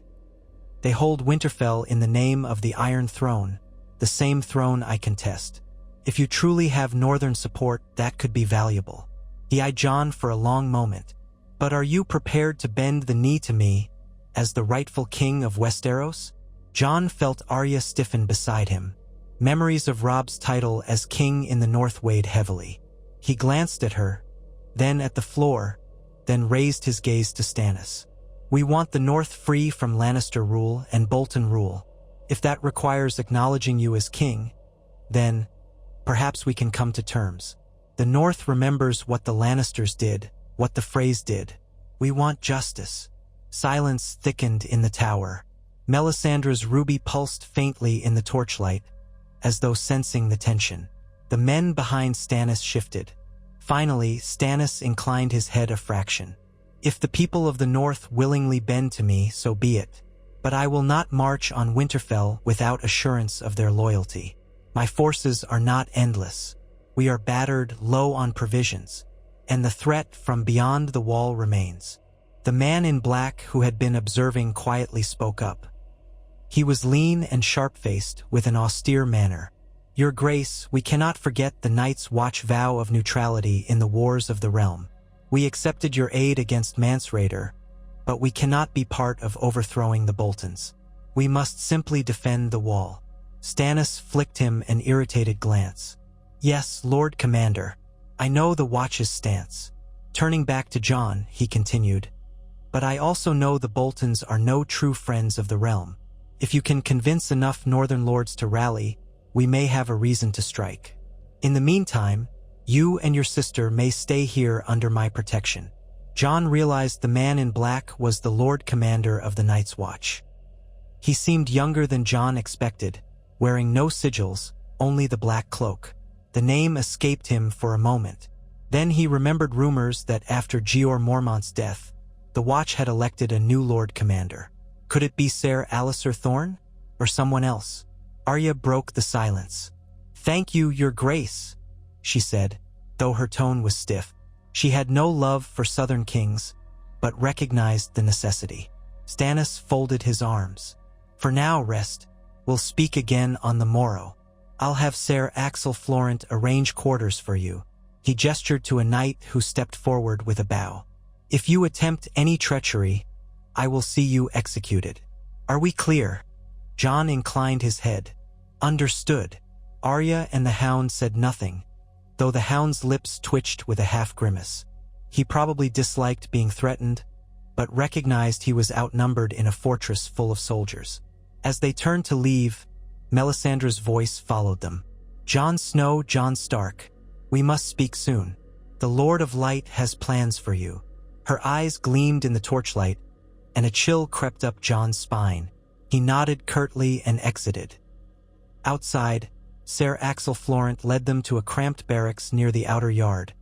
They hold Winterfell in the name of the Iron Throne, the same throne I contest. If you truly have northern support, that could be valuable." He eyed Jon for a long moment. "But are you prepared to bend the knee to me as the rightful king of Westeros?" Jon felt Arya stiffen beside him. Memories of Robb's title as king in the North weighed heavily. He glanced at her, then at the floor, then raised his gaze to Stannis. "We want the North free from Lannister rule and Bolton rule. If that requires acknowledging you as king, then perhaps we can come to terms. The North remembers what the Lannisters did, what the Freys did. We want justice." Silence thickened in the tower. Melisandre's ruby pulsed faintly in the torchlight, as though sensing the tension. The men behind Stannis shifted. Finally, Stannis inclined his head a fraction. "If the people of the North willingly bend to me, so be it. But I will not march on Winterfell without assurance of their loyalty. My forces are not endless. We are battered, low on provisions, and the threat from beyond the wall remains." The man in black who had been observing quietly spoke up. He was lean and sharp-faced, with an austere manner. "Your Grace, we cannot forget the Night's Watch vow of neutrality in the Wars of the Realm. We accepted your aid against Mance Rayder, but we cannot be part of overthrowing the Boltons. We must simply defend the wall." Stannis flicked him an irritated glance. Yes, Lord Commander. I know the Watch's stance. Turning back to Jon, he continued. But I also know the Boltons are no true friends of the realm. If you can convince enough Northern Lords to rally, we may have a reason to strike. In the meantime, you and your sister may stay here under my protection. Jon realized the man in black was the Lord Commander of the Night's Watch. He seemed younger than Jon expected, wearing no sigils, only the black cloak. The name escaped him for a moment. Then he remembered rumors that after Jeor Mormont's death, the Watch had elected a new Lord Commander. Could it be Ser Alliser Thorne? Or someone else? Arya broke the silence. "Thank you, Your Grace," she said, though her tone was stiff. She had no love for Southern kings, but recognized the necessity. Stannis folded his arms. "For now, rest. We'll speak again on the morrow. I'll have Ser Axel Florent arrange quarters for you." He gestured to a knight who stepped forward with a bow. "If you attempt any treachery, I will see you executed. Are we clear?" Jon inclined his head. "Understood." Arya and the Hound said nothing, though the Hound's lips twitched with a half-grimace. He probably disliked being threatened, but recognized he was outnumbered in a fortress full of soldiers. As they turned to leave, Melisandre's voice followed them. "Jon Snow, Jon Stark, we must speak soon. The Lord of Light has plans for you." Her eyes gleamed in the torchlight, and a chill crept up Jon's spine. He nodded curtly and exited. Outside, Ser Axel Florent led them to a cramped barracks near the outer yard,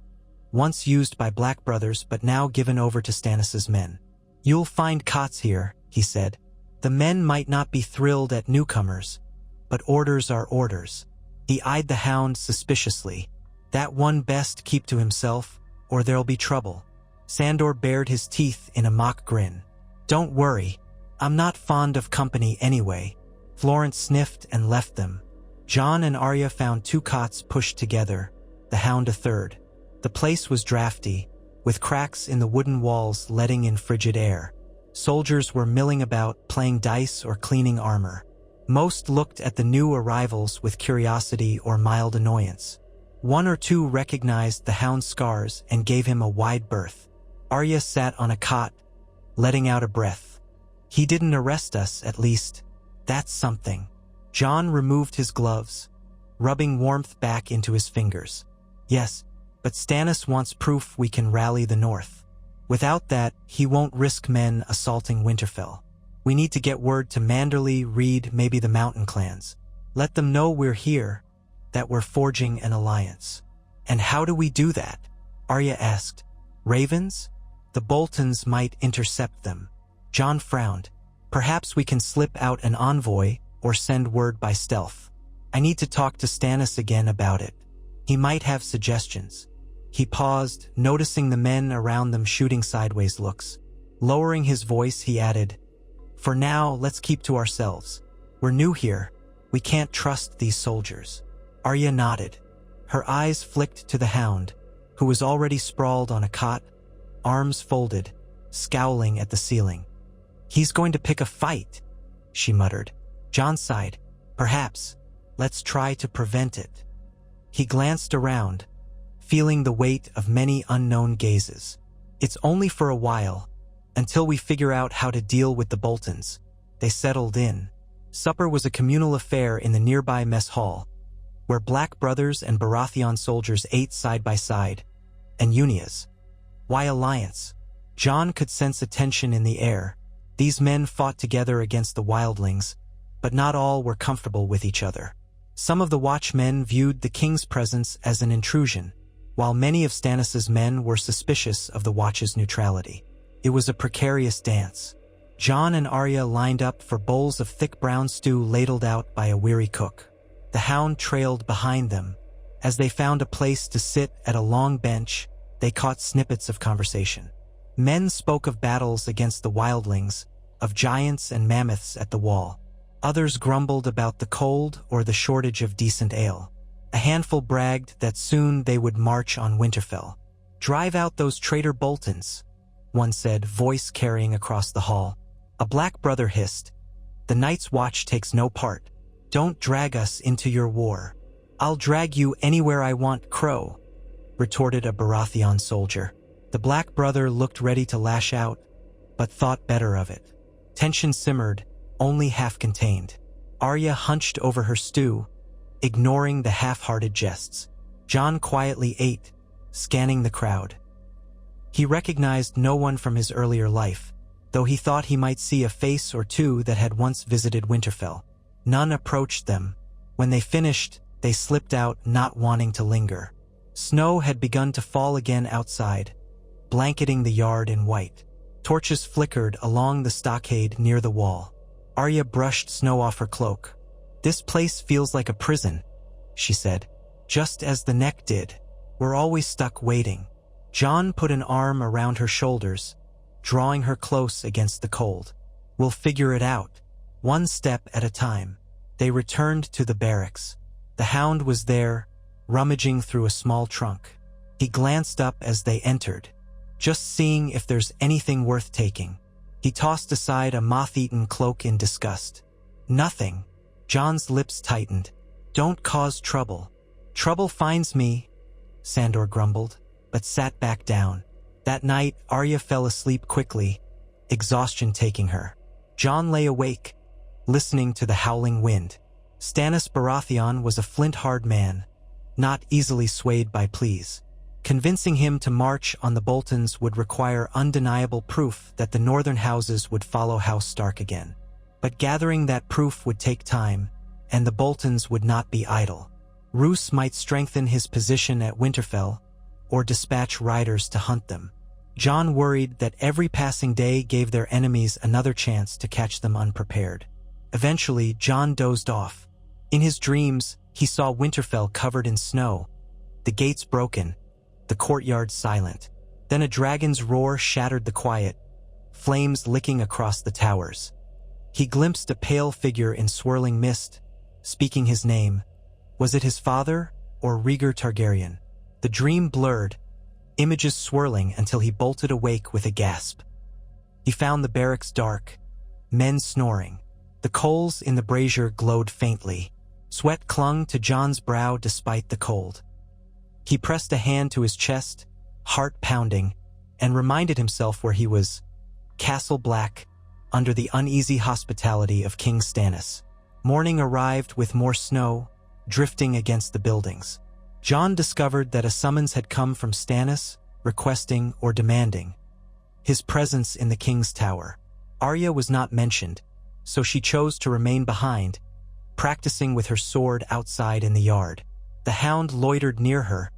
once used by Black brothers but now given over to Stannis's men. "You'll find cots here," he said. "The men might not be thrilled at newcomers, but orders are orders." He eyed the Hound suspiciously. "That one best keep to himself, or there'll be trouble." Sandor bared his teeth in a mock grin. "Don't worry, I'm not fond of company anyway." Florent sniffed and left them. Jon and Arya found 2 cots pushed together, the Hound a third. The place was drafty, with cracks in the wooden walls letting in frigid air. Soldiers were milling about, playing dice or cleaning armor. Most looked at the new arrivals with curiosity or mild annoyance. 1 or 2 recognized the Hound's scars and gave him a wide berth. Arya sat on a cot, letting out a breath. "He didn't arrest us, at least. That's something." Jon removed his gloves, rubbing warmth back into his fingers. "Yes, but Stannis wants proof we can rally the North. Without that, he won't risk men assaulting Winterfell. We need to get word to Manderley, Reed, maybe the mountain clans. Let them know we're here, that we're forging an alliance." "And how do we do that?" Arya asked. "Ravens? The Boltons might intercept them." Jon frowned. "Perhaps we can slip out an envoy or send word by stealth. I need to talk to Stannis again about it. He might have suggestions." He paused, noticing the men around them shooting sideways looks. Lowering his voice, he added, "For now, let's keep to ourselves. We're new here. We can't trust these soldiers." Arya nodded. Her eyes flicked to the Hound, who was already sprawled on a cot, arms folded, scowling at the ceiling. "He's going to pick a fight," she muttered. Jon sighed. "Perhaps. Let's try to prevent it." He glanced around, feeling the weight of many unknown gazes. "It's only for a while, until we figure out how to deal with the Boltons." They settled in. Supper was a communal affair in the nearby mess hall, where Black brothers and Baratheon soldiers ate side by side. And Unia's. Why alliance? Jon could sense a tension in the air. These men fought together against the wildlings, but not all were comfortable with each other. Some of the Watchmen viewed the king's presence as an intrusion, while many of Stannis's men were suspicious of the Watch's neutrality. It was a precarious dance. Jon and Arya lined up for bowls of thick brown stew ladled out by a weary cook. The Hound trailed behind them. As they found a place to sit at a long bench, they caught snippets of conversation. Men spoke of battles against the wildlings, of giants and mammoths at the wall. Others grumbled about the cold or the shortage of decent ale. A handful bragged that soon they would march on Winterfell. "Drive out those traitor Boltons," one said, voice carrying across the hall. A Black brother hissed, "The Night's Watch takes no part." Don't drag us into your war. I'll drag you anywhere I want, Crow, retorted a Baratheon soldier. The Black Brother looked ready to lash out, but thought better of it. Tension simmered, only half contained. Arya hunched over her stew, ignoring the half-hearted jests. Jon quietly ate, scanning the crowd. He recognized no one from his earlier life, though he thought he might see a face or two that had once visited Winterfell. None approached them. When they finished, they slipped out, not wanting to linger. Snow had begun to fall again outside, blanketing the yard in white. Torches flickered along the stockade near the wall. Arya brushed snow off her cloak. "This place feels like a prison," she said, just as the neck did. "We're always stuck waiting." Jon put an arm around her shoulders, drawing her close against the cold. "We'll figure it out, one step at a time." They returned to the barracks. The Hound was there, rummaging through a small trunk. He glanced up as they entered, just seeing if there's anything worth taking. He tossed aside a moth-eaten cloak in disgust. "Nothing." Jon's lips tightened. "Don't cause trouble." "Trouble finds me," Sandor grumbled, but sat back down. That night, Arya fell asleep quickly, exhaustion taking her. Jon lay awake, listening to the howling wind. Stannis Baratheon was a flint-hard man, not easily swayed by pleas. Convincing him to march on the Boltons would require undeniable proof that the northern houses would follow House Stark again. But gathering that proof would take time, and the Boltons would not be idle. Roose might strengthen his position at Winterfell, or dispatch riders to hunt them. Jon worried that every passing day gave their enemies another chance to catch them unprepared. Eventually, Jon dozed off. In his dreams, he saw Winterfell covered in snow, the gates broken, the courtyard silent. Then a dragon's roar shattered the quiet, flames licking across the towers. He glimpsed a pale figure in swirling mist, speaking his name. Was it his father or Rhaegar Targaryen? The dream blurred, images swirling until he bolted awake with a gasp. He found the barracks dark, men snoring. The coals in the brazier glowed faintly. Sweat clung to Jon's brow despite the cold. He pressed a hand to his chest, heart pounding, and reminded himself where he was. Castle Black, under the uneasy hospitality of King Stannis. Morning arrived with more snow, drifting against the buildings. Jon discovered that a summons had come from Stannis, requesting or demanding his presence in the king's tower. Arya was not mentioned, so she chose to remain behind, practicing with her sword outside in the yard. The Hound loitered near her,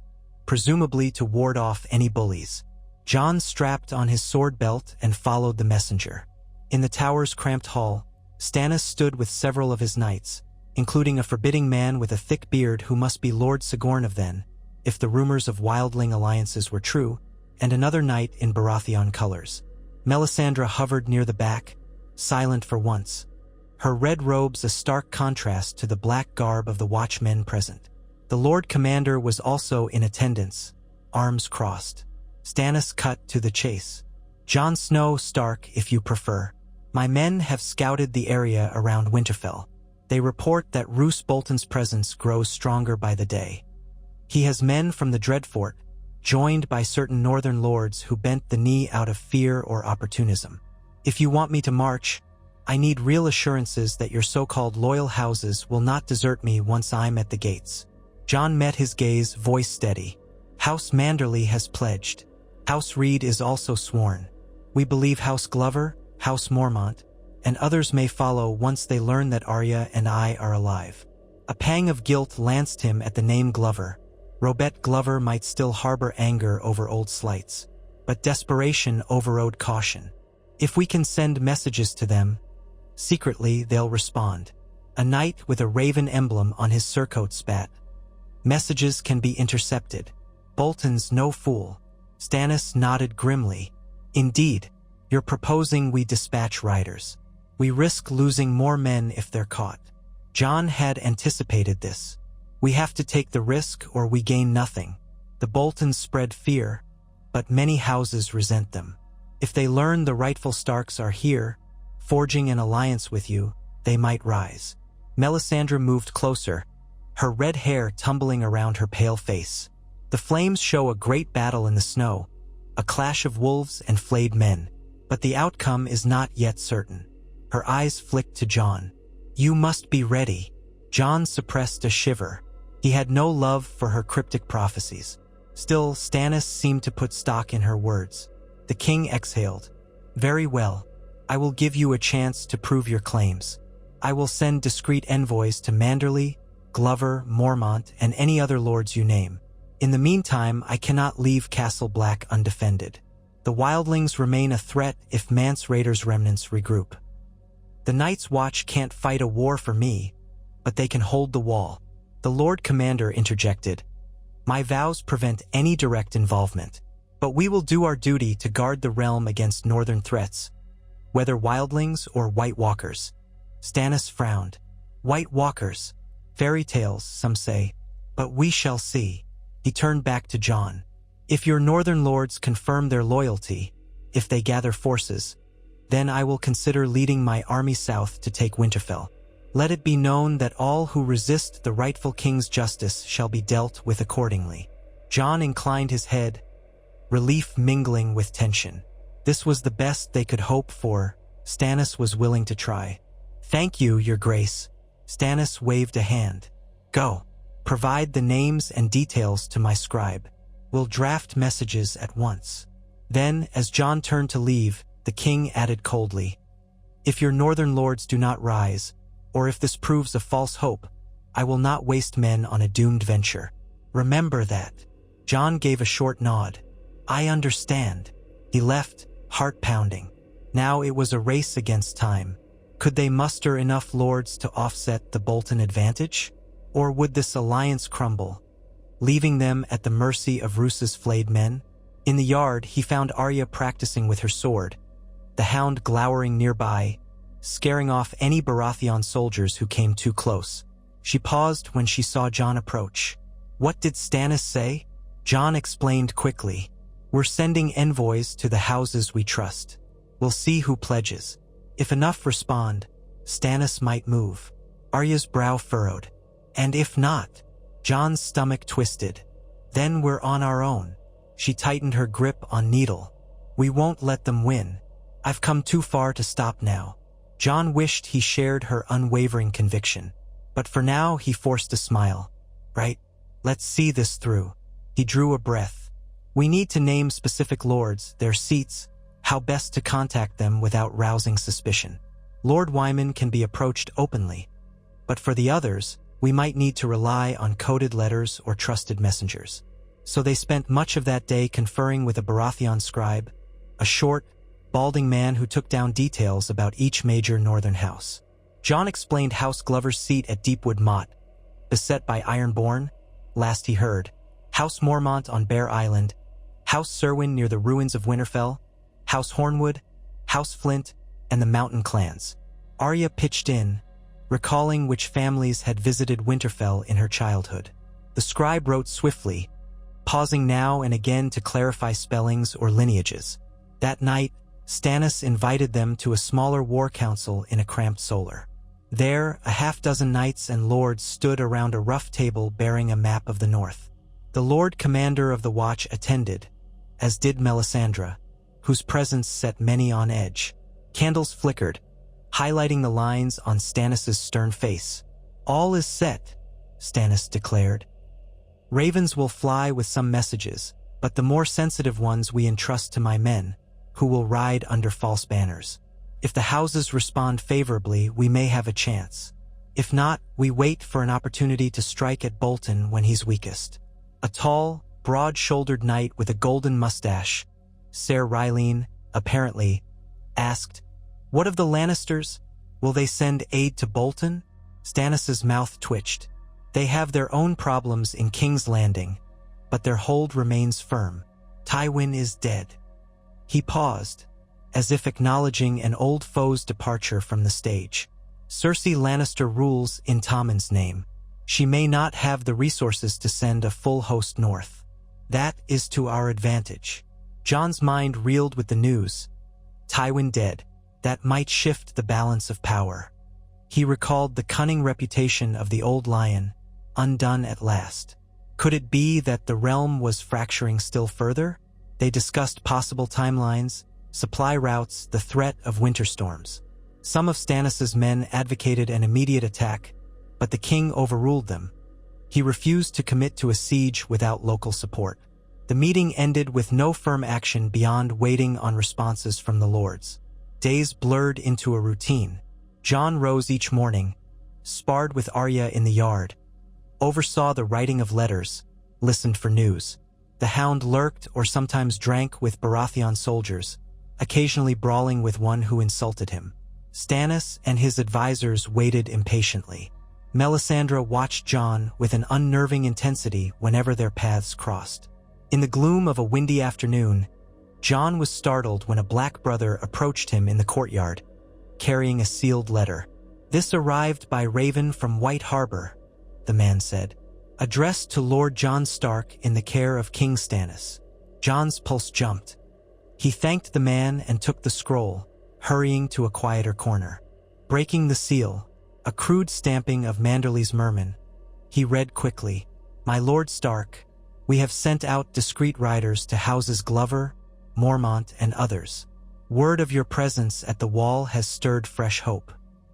presumably to ward off any bullies. Jon strapped on his sword belt and followed the messenger. In the tower's cramped hall, Stannis stood with several of his knights, including a forbidding man with a thick beard who must be Lord Sigorn of Then, if the rumors of wildling alliances were true, and another knight in Baratheon colors. Melisandre hovered near the back, silent for once, her red robes a stark contrast to the black garb of the watchmen present. The Lord Commander was also in attendance, arms crossed. Stannis cut to the chase. "Jon Snow, Stark, if you prefer. My men have scouted the area around Winterfell. They report that Roose Bolton's presence grows stronger by the day. He has men from the Dreadfort, joined by certain northern lords who bent the knee out of fear or opportunism. If you want me to march, I need real assurances that your so-called loyal houses will not desert me once I'm at the gates." Jon met his gaze, voice steady. "House Manderley has pledged. House Reed is also sworn. We believe House Glover, House Mormont, and others may follow once they learn that Arya and I are alive." A pang of guilt lanced him at the name Glover. Robert Glover might still harbor anger over old slights, but desperation overrode caution. If we can send messages to them, secretly they'll respond. A knight with a raven emblem on his surcoat spat. "Messages can be intercepted. Bolton's no fool." Stannis nodded grimly. "Indeed, you're proposing we dispatch riders. We risk losing more men if they're caught." Jon had anticipated this. "We have to take the risk or we gain nothing. The Boltons spread fear, but many houses resent them. If they learn the rightful Starks are here, forging an alliance with you, they might rise. Melisandre moved closer, her red hair tumbling around her pale face. The flames show a great battle in the snow, a clash of wolves and flayed men, but the outcome is not yet certain. Her eyes flicked to Jon. "You must be ready." Jon suppressed a shiver. He had no love for her cryptic prophecies. Still, Stannis seemed to put stock in her words. The king exhaled. "Very well. I will give you a chance to prove your claims. I will send discreet envoys to Manderley, Glover, Mormont, and any other lords you name. In the meantime, I cannot leave Castle Black undefended. The wildlings remain a threat if Mance Raider's remnants regroup. The Night's Watch can't fight a war for me, but they can hold the wall." The Lord Commander interjected. "My vows prevent any direct involvement, but we will do our duty to guard the realm against northern threats, whether wildlings or White Walkers." Stannis frowned. "White Walkers. Fairy tales, some say, but we shall see." He turned back to Jon. "If your northern lords confirm their loyalty, if they gather forces, then I will consider leading my army south to take Winterfell. Let it be known that all who resist the rightful king's justice shall be dealt with accordingly." Jon inclined his head, relief mingling with tension. This was the best they could hope for. Stannis was willing to try. "Thank you, Your Grace." Stannis waved a hand. "Go. Provide the names and details to my scribe. We'll draft messages at once." Then, as Jon turned to leave, the king added coldly, "If your northern lords do not rise, or if this proves a false hope, I will not waste men on a doomed venture. Remember that." Jon gave a short nod. "I understand." He left, heart pounding. Now it was a race against time. Could they muster enough lords to offset the Bolton advantage? Or would this alliance crumble, leaving them at the mercy of Roos's flayed men? In the yard, he found Arya practicing with her sword, the hound glowering nearby, scaring off any Baratheon soldiers who came too close. She paused when she saw Jon approach. "What did Stannis say?" Jon explained quickly. "We're sending envoys to the houses we trust. We'll see who pledges. If enough respond, Stannis might move." Arya's brow furrowed. "And if not?" Jon's stomach twisted. "Then we're on our own." She tightened her grip on Needle. "We won't let them win. I've come too far to stop now." Jon wished he shared her unwavering conviction, but for now he forced a smile. "Right, let's see this through." He drew a breath. "We need to name specific lords, their seats, how best to contact them without rousing suspicion. Lord Wyman can be approached openly, but for the others, we might need to rely on coded letters or trusted messengers." So they spent much of that day conferring with a Baratheon scribe, a short, balding man who took down details about each major northern house. Jon explained House Glover's seat at Deepwood Motte, beset by Ironborn, last he heard, House Mormont on Bear Island, House Serwyn near the ruins of Winterfell, House Hornwood, House Flint, and the mountain clans. Arya pitched in, recalling which families had visited Winterfell in her childhood. The scribe wrote swiftly, pausing now and again to clarify spellings or lineages. That night, Stannis invited them to a smaller war council in a cramped solar. There, a half-dozen knights and lords stood around a rough table bearing a map of the north. The Lord Commander of the Watch attended, as did Melisandre, whose presence set many on edge. Candles flickered, highlighting the lines on Stannis' stern face. "All is set," Stannis declared. "Ravens will fly with some messages, but the more sensitive ones we entrust to my men, who will ride under false banners. If the houses respond favorably, we may have a chance. If not, we wait for an opportunity to strike at Bolton when he's weakest." A tall, broad-shouldered knight with a golden mustache, Ser Rylene, apparently, asked, "What of the Lannisters? Will they send aid to Bolton?" Stannis' mouth twitched. "They have their own problems in King's Landing, but their hold remains firm. Tywin is dead." He paused, as if acknowledging an old foe's departure from the stage. "Cersei Lannister rules in Tommen's name. She may not have the resources to send a full host north. That is to our advantage." Jon's mind reeled with the news. Tywin dead. That might shift the balance of power. He recalled the cunning reputation of the old lion, undone at last. Could it be that the realm was fracturing still further? They discussed possible timelines, supply routes, the threat of winter storms. Some of Stannis's men advocated an immediate attack, but the king overruled them. He refused to commit to a siege without local support. The meeting ended with no firm action beyond waiting on responses from the lords. Days blurred into a routine. Jon rose each morning, sparred with Arya in the yard, oversaw the writing of letters, listened for news. The Hound lurked or sometimes drank with Baratheon soldiers, occasionally brawling with one who insulted him. Stannis and his advisors waited impatiently. Melisandre watched Jon with an unnerving intensity whenever their paths crossed. In the gloom of a windy afternoon, Jon was startled when a black brother approached him in the courtyard, carrying a sealed letter. "This arrived by Raven from White Harbor," the man said, "addressed to Lord Jon Stark in the care of King Stannis." Jon's pulse jumped. He thanked the man and took the scroll, hurrying to a quieter corner. Breaking the seal, a crude stamping of Manderly's merman, he read quickly, "My Lord Stark, we have sent out discreet riders to houses Glover, Mormont, and others. Word of your presence at the wall has stirred fresh hope.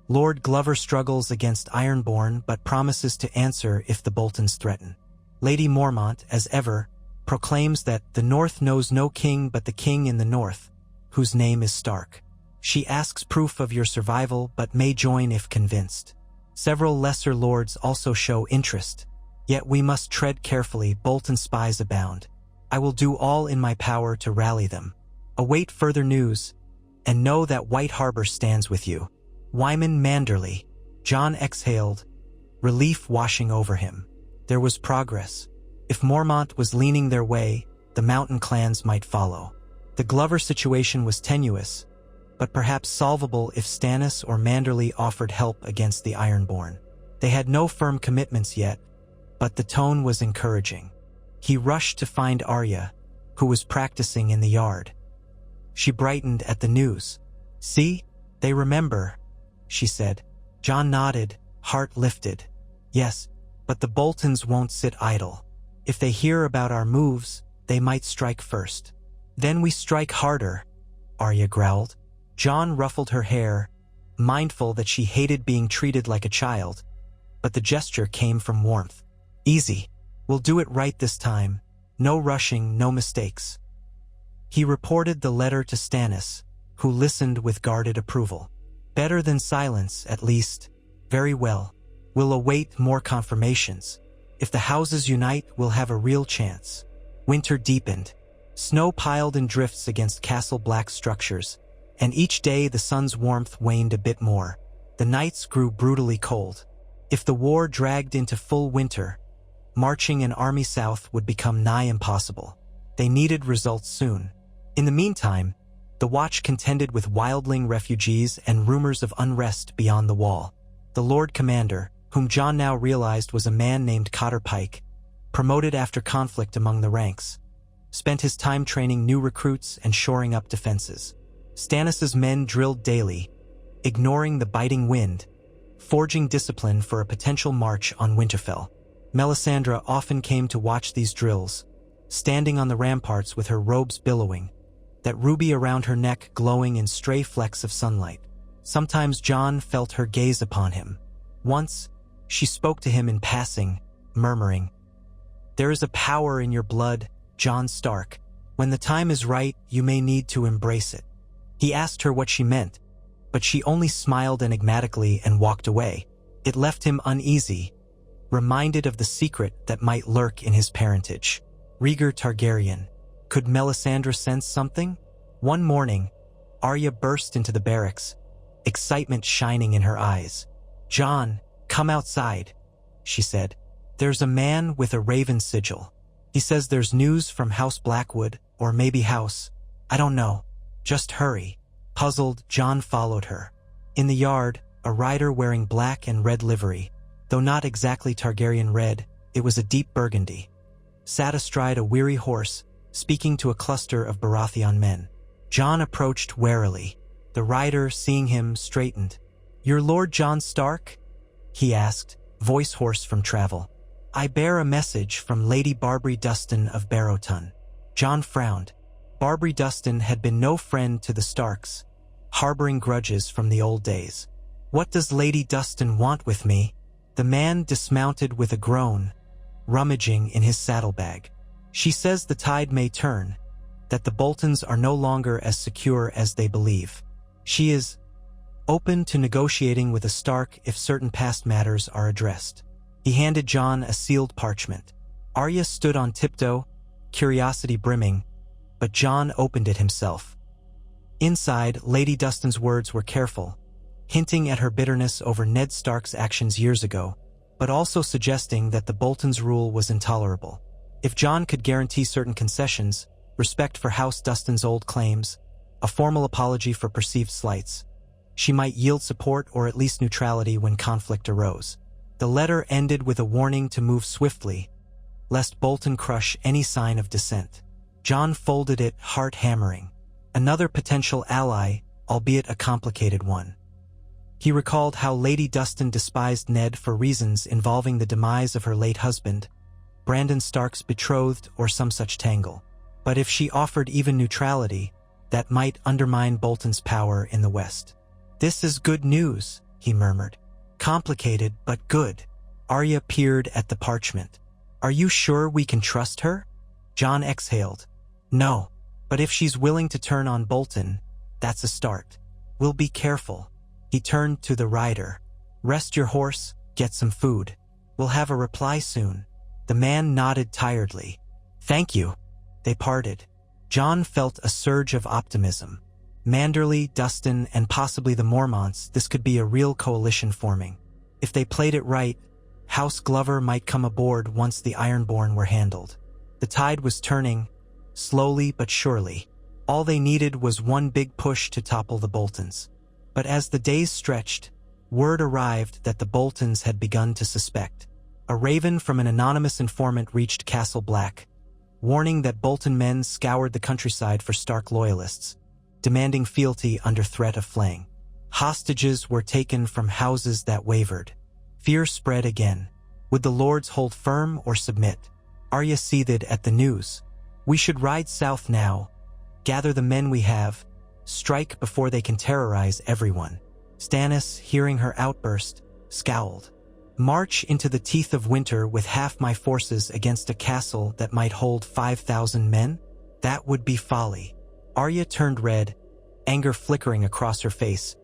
Lord Glover struggles against Ironborn but promises to answer if the Boltons threaten. Lady Mormont, as ever, proclaims that the North knows no king but the king in the North, whose name is Stark. She asks proof of your survival but may join if convinced. Several lesser lords also show interest. Yet we must tread carefully, Bolton spies abound. I will do all in my power to rally them. Await further news, and know that White Harbor stands with you. Wyman Manderly." Jon exhaled, relief washing over him. There was progress. If Mormont was leaning their way, the mountain clans might follow. The Glover situation was tenuous, but perhaps solvable if Stannis or Manderly offered help against the Ironborn. They had no firm commitments yet, but the tone was encouraging. He rushed to find Arya, who was practicing in the yard. She brightened at the news. "See, they remember," she said. Jon nodded, heart lifted. "Yes, but the Boltons won't sit idle. If they hear about our moves, they might strike first." "Then we strike harder," Arya growled. Jon ruffled her hair, mindful that she hated being treated like a child, but the gesture came from warmth. "Easy. We'll do it right this time. No rushing, no mistakes." He reported the letter to Stannis, who listened with guarded approval. "Better than silence, at least. Very well. We'll await more confirmations. If the houses unite, we'll have a real chance." Winter deepened. Snow piled in drifts against castle-black structures, and each day the sun's warmth waned a bit more. The nights grew brutally cold. If the war dragged into full winter, marching an army south would become nigh impossible. They needed results soon. In the meantime, the Watch contended with wildling refugees and rumors of unrest beyond the wall. The Lord Commander, whom Jon now realized was a man named Cotter Pike, promoted after conflict among the ranks, spent his time training new recruits and shoring up defenses. Stannis's men drilled daily, ignoring the biting wind, forging discipline for a potential march on Winterfell. Melisandre often came to watch these drills, standing on the ramparts with her robes billowing, that ruby around her neck glowing in stray flecks of sunlight. Sometimes Jon felt her gaze upon him. Once, she spoke to him in passing, murmuring, "There is a power in your blood, Jon Stark. When the time is right, you may need to embrace it." He asked her what she meant, but she only smiled enigmatically and walked away. It left him uneasy, reminded of the secret that might lurk in his parentage. Rhaegar Targaryen. Could Melisandre sense something? One morning, Arya burst into the barracks, excitement shining in her eyes. "Jon, come outside," she said. "There's a man with a raven sigil. He says there's news from House Blackwood, or maybe House. I don't know. Just hurry." Puzzled, Jon followed her. In the yard, a rider wearing black and red livery, though not exactly Targaryen red, it was a deep burgundy, sat astride a weary horse, speaking to a cluster of Baratheon men. Jon approached warily. The rider, seeing him, straightened, "Your Lord John Stark?" he asked, voice hoarse from travel. "I bear a message from Lady Barbary Dustin of Baratheon." John frowned. Barbary Dustin had been no friend to the Starks, harboring grudges from the old days. "What does Lady Dustin want with me?" The man dismounted with a groan, rummaging in his saddlebag. "She says the tide may turn, that the Boltons are no longer as secure as they believe. She is open to negotiating with a Stark if certain past matters are addressed." He handed John a sealed parchment. Arya stood on tiptoe, curiosity brimming, but John opened it himself. Inside, Lady Dustin's words were careful, hinting at her bitterness over Ned Stark's actions years ago, but also suggesting that the Boltons' rule was intolerable. If John could guarantee certain concessions, respect for House Dustin's old claims, a formal apology for perceived slights, she might yield support or at least neutrality when conflict arose. The letter ended with a warning to move swiftly, lest Bolton crush any sign of dissent. John folded it, heart hammering. Another potential ally, albeit a complicated one. He recalled how Lady Dustin despised Ned for reasons involving the demise of her late husband, Brandon Stark's betrothed or some such tangle. But if she offered even neutrality, that might undermine Bolton's power in the West. "This is good news," he murmured. "Complicated, but good." Arya peered at the parchment. "Are you sure we can trust her?" John exhaled. "No, but if she's willing to turn on Bolton, that's a start. We'll be careful." He turned to the rider. "Rest your horse, get some food. We'll have a reply soon." The man nodded tiredly. "Thank you." They parted. John felt a surge of optimism. Manderley, Dustin, and possibly the Mormonts, this could be a real coalition forming. If they played it right, House Glover might come aboard once the Ironborn were handled. The tide was turning, slowly but surely. All they needed was one big push to topple the Boltons. But as the days stretched, word arrived that the Boltons had begun to suspect. A raven from an anonymous informant reached Castle Black, warning that Bolton men scoured the countryside for Stark loyalists, demanding fealty under threat of flaying. Hostages were taken from houses that wavered. Fear spread again. Would the lords hold firm or submit? Arya seethed at the news. "We should ride south now, gather the men we have, strike before they can terrorize everyone." Stannis, hearing her outburst, scowled. "March into the teeth of winter with half my forces against a castle that might hold 5,000 men? That would be folly." Arya turned red, anger flickering across her face,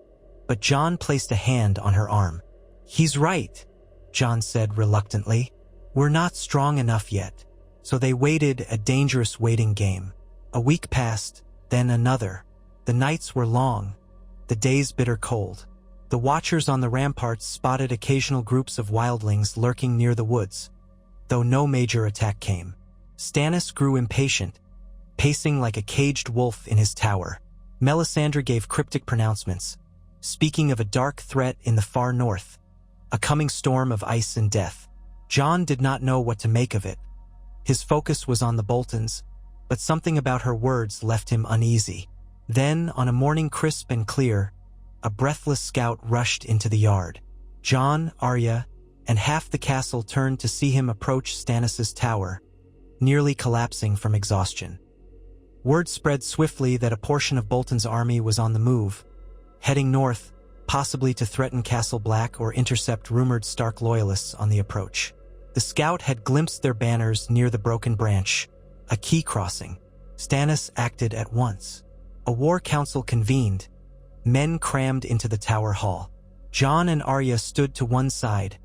but John placed a hand on her arm. "He's right," John said reluctantly. "We're not strong enough yet." So they waited, a dangerous waiting game. A week passed, then another. The nights were long, the days bitter cold. The watchers on the ramparts spotted occasional groups of wildlings lurking near the woods, though no major attack came. Stannis grew impatient, pacing like a caged wolf in his tower. Melisandre gave cryptic pronouncements, speaking of a dark threat in the far north, a coming storm of ice and death. John did not know what to make of it. His focus was on the Boltons, but something about her words left him uneasy. Then, on a morning crisp and clear, a breathless scout rushed into the yard. John, Arya, and half the castle turned to see him approach Stannis' tower, nearly collapsing from exhaustion. Word spread swiftly that a portion of Bolton's army was on the move, heading north, possibly to threaten Castle Black or intercept rumored Stark loyalists on the approach. The scout had glimpsed their banners near the broken branch, a key crossing. Stannis acted at once. A war council convened. Men crammed into the tower hall. John and Arya stood to one side,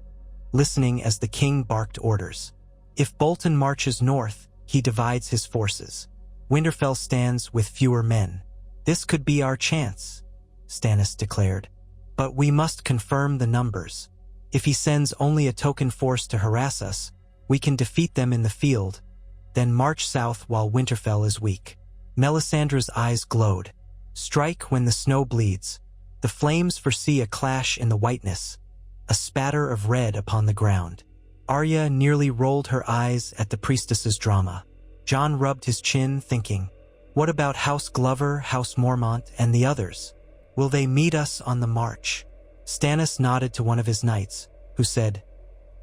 listening as the king barked orders. If Bolton marches north, he divides his forces. Winterfell stands with fewer men. "This could be our chance," Stannis declared. "But we must confirm the numbers. If he sends only a token force to harass us, we can defeat them in the field, then march south while Winterfell is weak." Melisandre's eyes glowed. "Strike when the snow bleeds." The flames foresee a clash in the whiteness, a spatter of red upon the ground. Arya nearly rolled her eyes at the priestess's drama. John rubbed his chin, thinking, what about House Glover, House Mormont, and the others? Will they meet us on the march? Stannis nodded to one of his knights, who said,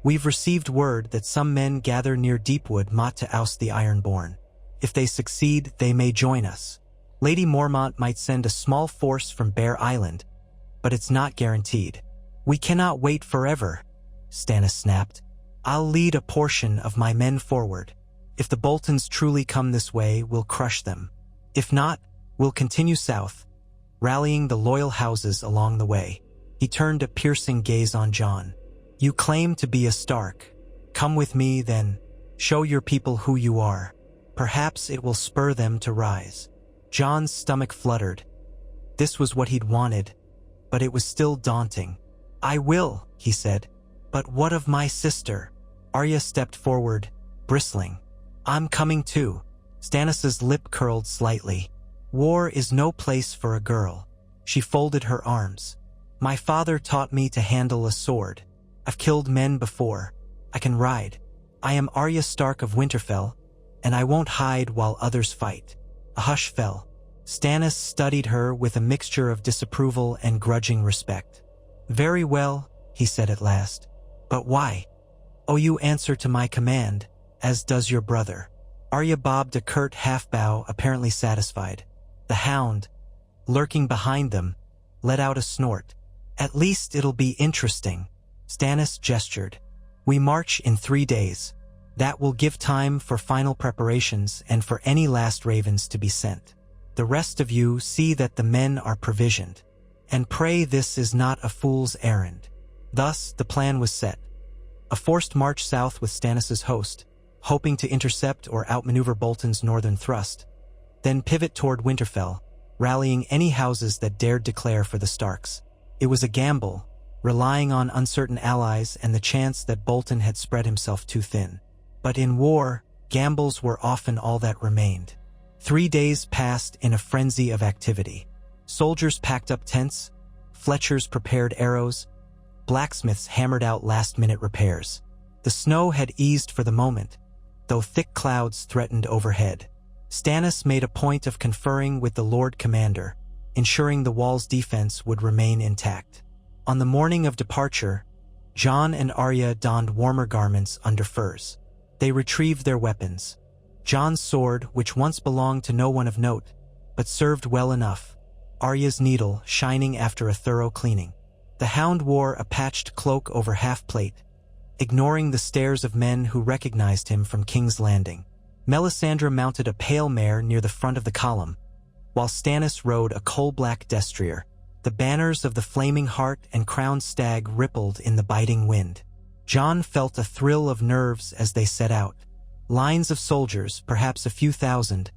"We've received word that some men gather near Deepwood Motte to oust the Ironborn. If they succeed, they may join us. Lady Mormont might send a small force from Bear Island, but it's not guaranteed." "We cannot wait forever," Stannis snapped. "I'll lead a portion of my men forward. If the Boltons truly come this way, we'll crush them. If not, we'll continue south, rallying the loyal houses along the way." He turned a piercing gaze on Jon. "You claim to be a Stark. Come with me, then. Show your people who you are. Perhaps it will spur them to rise." Jon's stomach fluttered. This was what he'd wanted, but it was still daunting. "I will," he said. "But what of my sister?" Arya stepped forward, bristling. "I'm coming too." Stannis's lip curled slightly. "War is no place for a girl." She folded her arms. "My father taught me to handle a sword. I've killed men before. I can ride. I am Arya Stark of Winterfell, and I won't hide while others fight." A hush fell. Stannis studied her with a mixture of disapproval and grudging respect. "Very well," he said at last. "But why?" "Oh, you answer to my command, as does your brother." Arya bobbed a curt half-bow, apparently satisfied. The hound, lurking behind them, let out a snort. "At least it'll be interesting." Stannis gestured. "We march in 3 days. That will give time for final preparations and for any last ravens to be sent. The rest of you see that the men are provisioned, and pray this is not a fool's errand." Thus, the plan was set. A forced march south with Stannis's host, hoping to intercept or outmaneuver Bolton's northern thrust, then pivot toward Winterfell, rallying any houses that dared declare for the Starks. It was a gamble, relying on uncertain allies and the chance that Bolton had spread himself too thin. But in war, gambles were often all that remained. 3 days passed in a frenzy of activity. Soldiers packed up tents, Fletchers prepared arrows, blacksmiths hammered out last-minute repairs. The snow had eased for the moment, though thick clouds threatened overhead. Stannis made a point of conferring with the Lord Commander, ensuring the wall's defense would remain intact. On the morning of departure, Jon and Arya donned warmer garments under furs. They retrieved their weapons. Jon's sword, which once belonged to no one of note, but served well enough. Arya's needle, shining after a thorough cleaning. The hound wore a patched cloak over half-plate, ignoring the stares of men who recognized him from King's Landing. Melisandre mounted a pale mare near the front of the column, while Stannis rode a coal-black destrier. The banners of the Flaming Heart and Crowned Stag rippled in the biting wind. Jon felt a thrill of nerves as they set out. Lines of soldiers, perhaps a few thousand,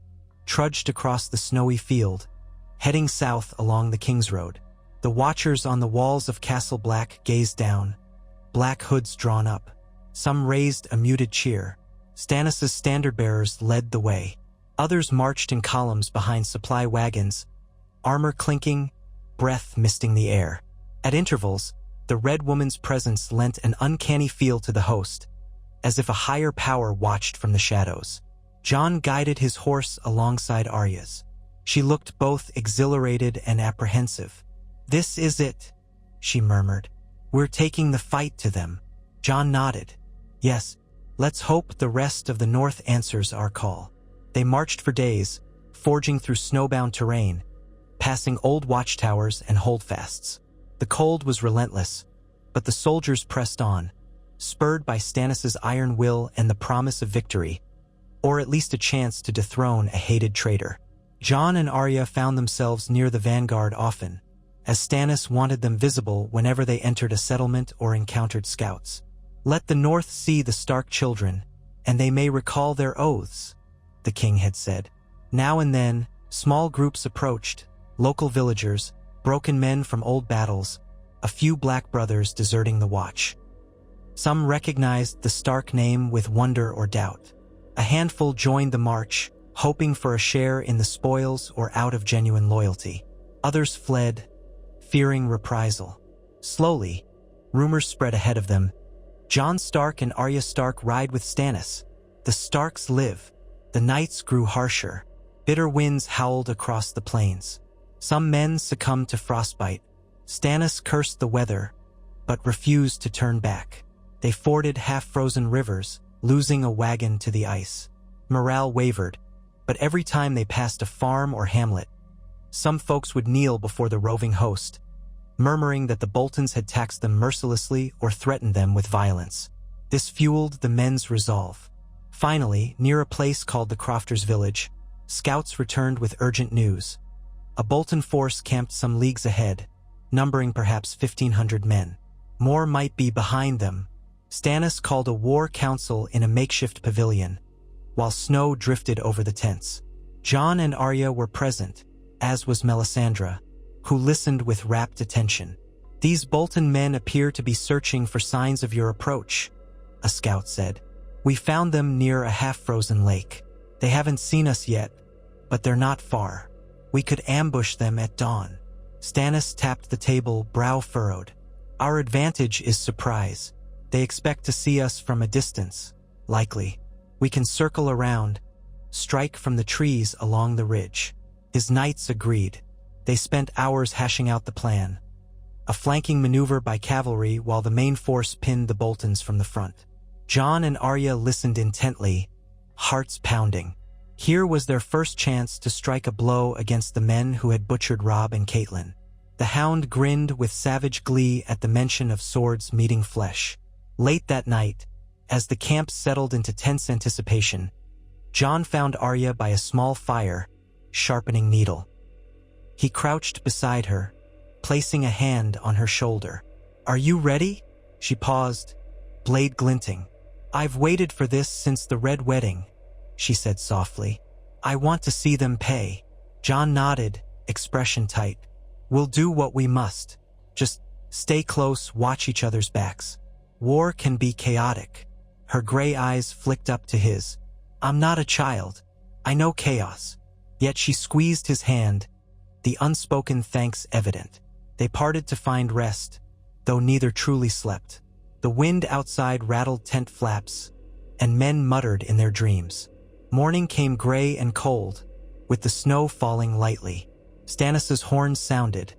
trudged across the snowy field, heading south along the King's Road. The watchers on the walls of Castle Black gazed down, black hoods drawn up. Some raised a muted cheer. Stannis' standard-bearers led the way. Others marched in columns behind supply wagons, armor clinking, breath misting the air. At intervals, the Red Woman's presence lent an uncanny feel to the host, as if a higher power watched from the shadows. Jon guided his horse alongside Arya's. She looked both exhilarated and apprehensive. "This is it," she murmured. "We're taking the fight to them." Jon nodded. "Yes, let's hope the rest of the North answers our call." They marched for days, forging through snowbound terrain, passing old watchtowers and holdfasts. The cold was relentless, but the soldiers pressed on, spurred by Stannis' iron will and the promise of victory, or at least a chance to dethrone a hated traitor. Jon and Arya found themselves near the vanguard often, as Stannis wanted them visible whenever they entered a settlement or encountered scouts. "Let the North see the Stark children, and they may recall their oaths," the king had said. Now and then, small groups approached, local villagers, broken men from old battles, a few black brothers deserting the watch. Some recognized the Stark name with wonder or doubt. A handful joined the march, hoping for a share in the spoils or out of genuine loyalty. Others fled, fearing reprisal. Slowly, rumors spread ahead of them. Jon Stark and Arya Stark ride with Stannis. The Starks live. The nights grew harsher. Bitter winds howled across the plains. Some men succumbed to frostbite, Stannis cursed the weather, but refused to turn back. They forded half-frozen rivers, losing a wagon to the ice. Morale wavered, but every time they passed a farm or hamlet, some folks would kneel before the roving host, murmuring that the Boltons had taxed them mercilessly or threatened them with violence. This fueled the men's resolve. Finally, near a place called the Crofters' Village, scouts returned with urgent news. A Bolton force camped some leagues ahead, numbering perhaps 1,500 men. More might be behind them. Stannis called a war council in a makeshift pavilion, while snow drifted over the tents. Jon and Arya were present, as was Melisandre, who listened with rapt attention. "These Bolton men appear to be searching for signs of your approach," a scout said. "We found them near a half-frozen lake. They haven't seen us yet, but they're not far. We could ambush them at dawn." Stannis tapped the table, brow furrowed. "Our advantage is surprise. They expect to see us from a distance, likely. We can circle around, strike from the trees along the ridge." His knights agreed. They spent hours hashing out the plan. A flanking maneuver by cavalry while the main force pinned the Boltons from the front. Jon and Arya listened intently, hearts pounding. Here was their first chance to strike a blow against the men who had butchered Robb and Catelyn. The Hound grinned with savage glee at the mention of swords meeting flesh. Late that night, as the camp settled into tense anticipation, Jon found Arya by a small fire, sharpening needle. He crouched beside her, placing a hand on her shoulder. "Are you ready?" She paused, blade glinting. "I've waited for this since the Red Wedding," she said softly. "I want to see them pay." Jon nodded, expression tight. "We'll do what we must. Just stay close, watch each other's backs. War can be chaotic." Her gray eyes flicked up to his. "I'm not a child. I know chaos." Yet she squeezed his hand, the unspoken thanks evident. They parted to find rest, though neither truly slept. The wind outside rattled tent flaps, and men muttered in their dreams. Morning came gray and cold, with the snow falling lightly. Stannis' horns sounded,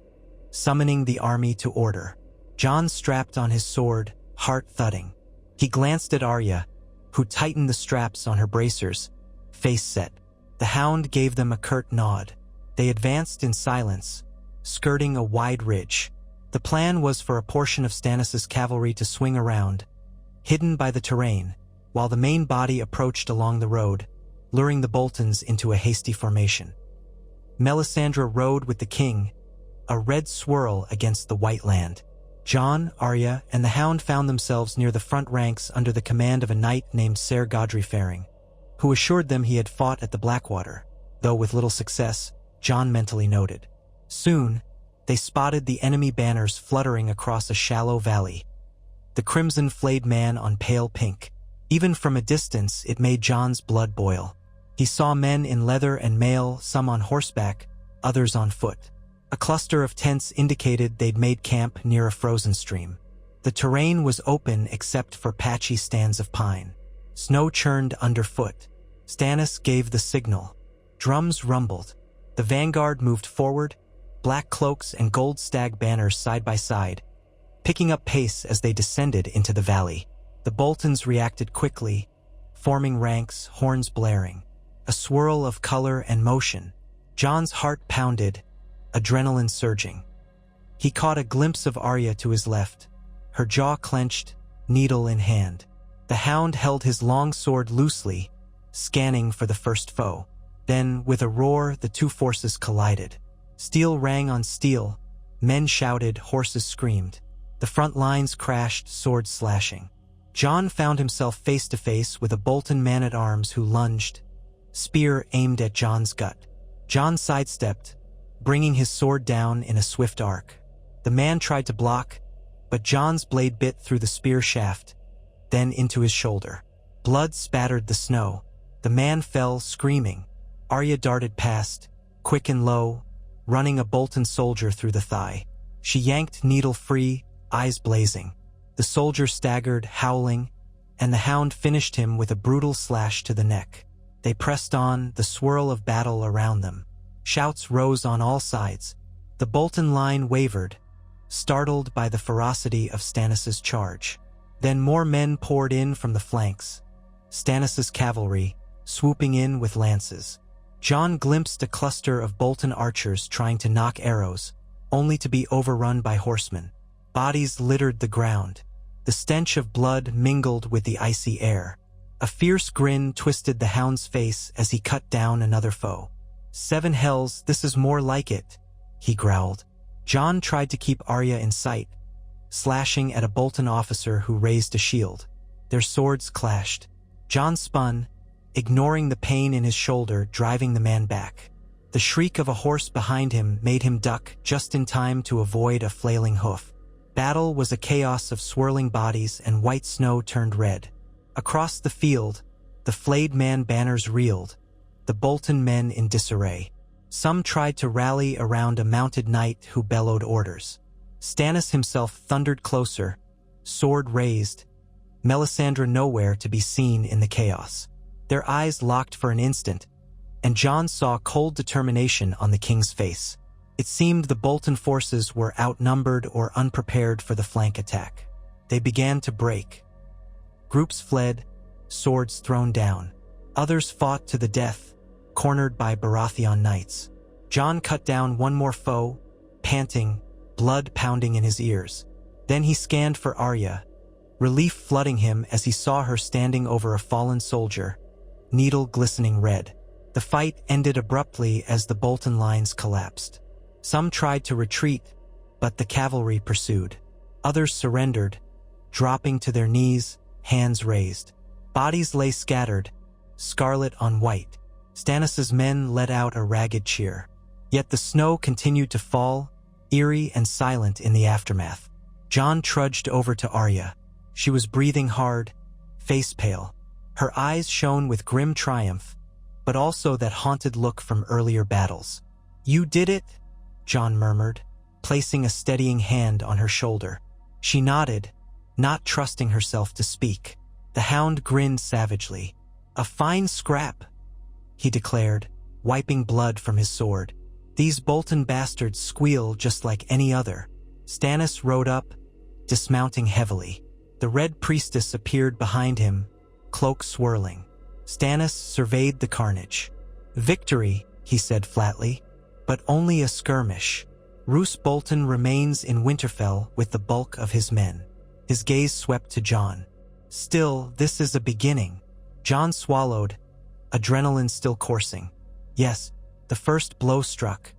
summoning the army to order. Jon strapped on his sword, heart thudding. He glanced at Arya, who tightened the straps on her bracers, face set. The Hound gave them a curt nod. They advanced in silence, skirting a wide ridge. The plan was for a portion of Stannis' cavalry to swing around, hidden by the terrain, while the main body approached along the road, luring the Boltons into a hasty formation. Melisandre rode with the king, a red swirl against the white land. Jon, Arya, and the Hound found themselves near the front ranks under the command of a knight named Ser Godry Faring, who assured them he had fought at the Blackwater, though with little success, Jon mentally noted. Soon, they spotted the enemy banners fluttering across a shallow valley, the crimson flayed man on pale pink. Even from a distance, it made Jon's blood boil. He saw men in leather and mail, some on horseback, others on foot. A cluster of tents indicated they'd made camp near a frozen stream. The terrain was open except for patchy stands of pine. Snow churned underfoot. Stannis gave the signal. Drums rumbled. The vanguard moved forward, black cloaks and gold stag banners side by side, picking up pace as they descended into the valley. The Boltons reacted quickly, forming ranks, horns blaring. A swirl of color and motion. Jon's heart pounded, adrenaline surging. He caught a glimpse of Arya to his left, her jaw clenched, needle in hand. The Hound held his long sword loosely, scanning for the first foe. Then, with a roar, the two forces collided. Steel rang on steel, men shouted, horses screamed. The front lines crashed, swords slashing. Jon found himself face to face with a Bolton man-at-arms who lunged, spear aimed at Jon's gut. Jon sidestepped, bringing his sword down in a swift arc. The man tried to block, but Jon's blade bit through the spear shaft, then into his shoulder. Blood spattered the snow. The man fell, screaming. Arya darted past, quick and low, running a Bolton soldier through the thigh. She yanked needle free, eyes blazing. The soldier staggered, howling, and the Hound finished him with a brutal slash to the neck. They pressed on, the swirl of battle around them. Shouts rose on all sides. The Bolton line wavered, startled by the ferocity of Stannis' charge. Then more men poured in from the flanks, Stannis' cavalry swooping in with lances. Jon glimpsed a cluster of Bolton archers trying to knock arrows, only to be overrun by horsemen. Bodies littered the ground. The stench of blood mingled with the icy air. A fierce grin twisted the hound's face as he cut down another foe. "Seven hells, this is more like it," he growled. Jon tried to keep Arya in sight, slashing at a Bolton officer who raised a shield. Their swords clashed. Jon spun, ignoring the pain in his shoulder, driving the man back. The shriek of a horse behind him made him duck just in time to avoid a flailing hoof. Battle was a chaos of swirling bodies, and white snow turned red. Across the field, the flayed man banners reeled, the Bolton men in disarray. Some tried to rally around a mounted knight who bellowed orders. Stannis himself thundered closer, sword raised, Melisandre nowhere to be seen in the chaos. Their eyes locked for an instant, and Jon saw cold determination on the king's face. It seemed the Bolton forces were outnumbered or unprepared for the flank attack. They began to break. Groups fled, swords thrown down. Others fought to the death, cornered by Baratheon knights. Jon cut down one more foe, panting, blood pounding in his ears. Then he scanned for Arya, relief flooding him as he saw her standing over a fallen soldier, needle glistening red. The fight ended abruptly as the Bolton lines collapsed. Some tried to retreat, but the cavalry pursued. Others surrendered, dropping to their knees, hands raised. Bodies lay scattered, scarlet on white. Stannis' men let out a ragged cheer. Yet the snow continued to fall, eerie and silent in the aftermath. Jon trudged over to Arya. She was breathing hard, face pale. Her eyes shone with grim triumph, but also that haunted look from earlier battles. "You did it?" Jon murmured, placing a steadying hand on her shoulder. She nodded, not trusting herself to speak. The hound grinned savagely. "A fine scrap," he declared, wiping blood from his sword. "These Bolton bastards squeal just like any other." Stannis rode up, dismounting heavily. The Red Priestess appeared behind him, cloak swirling. Stannis surveyed the carnage. "Victory," he said flatly, "but only a skirmish. Roose Bolton remains in Winterfell with the bulk of his men." His gaze swept to Jon. "Still, this is a beginning." Jon swallowed, adrenaline still coursing. "Yes, the first blow struck.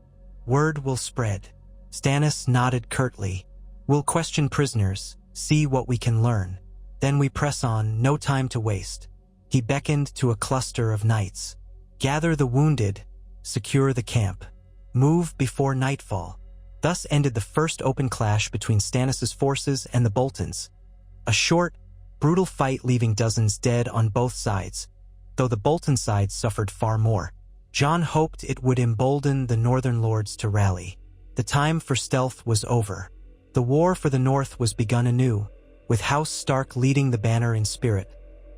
Word will spread." Stannis nodded curtly. "We'll question prisoners, see what we can learn. Then we press on, no time to waste." He beckoned to a cluster of knights. "Gather the wounded, secure the camp. Move before nightfall." Thus ended the first open clash between Stannis' forces and the Boltons. A short, brutal fight leaving dozens dead on both sides, though the Bolton side suffered far more. Jon hoped it would embolden the northern lords to rally. The time for stealth was over. The war for the north was begun anew, with House Stark leading the banner in spirit,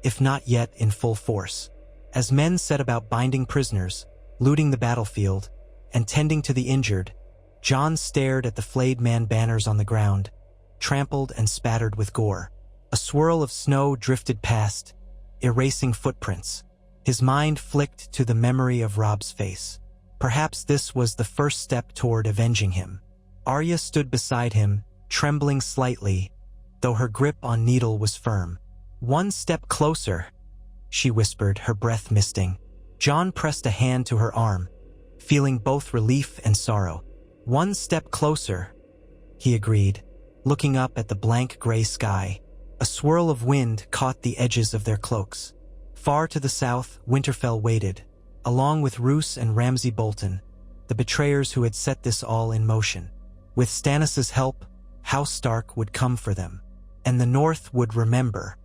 if not yet in full force. As men set about binding prisoners, looting the battlefield, and tending to the injured, Jon stared at the flayed man banners on the ground, trampled and spattered with gore. A swirl of snow drifted past, erasing footprints. His mind flicked to the memory of Robb's face. Perhaps this was the first step toward avenging him. Arya stood beside him, trembling slightly, though her grip on Needle was firm. "One step closer," she whispered, her breath misting. Jon pressed a hand to her arm, feeling both relief and sorrow. "One step closer," he agreed, looking up at the blank gray sky. A swirl of wind caught the edges of their cloaks. Far to the south, Winterfell waited, along with Roose and Ramsay Bolton, the betrayers who had set this all in motion. With Stannis' help, House Stark would come for them, and the North would remember.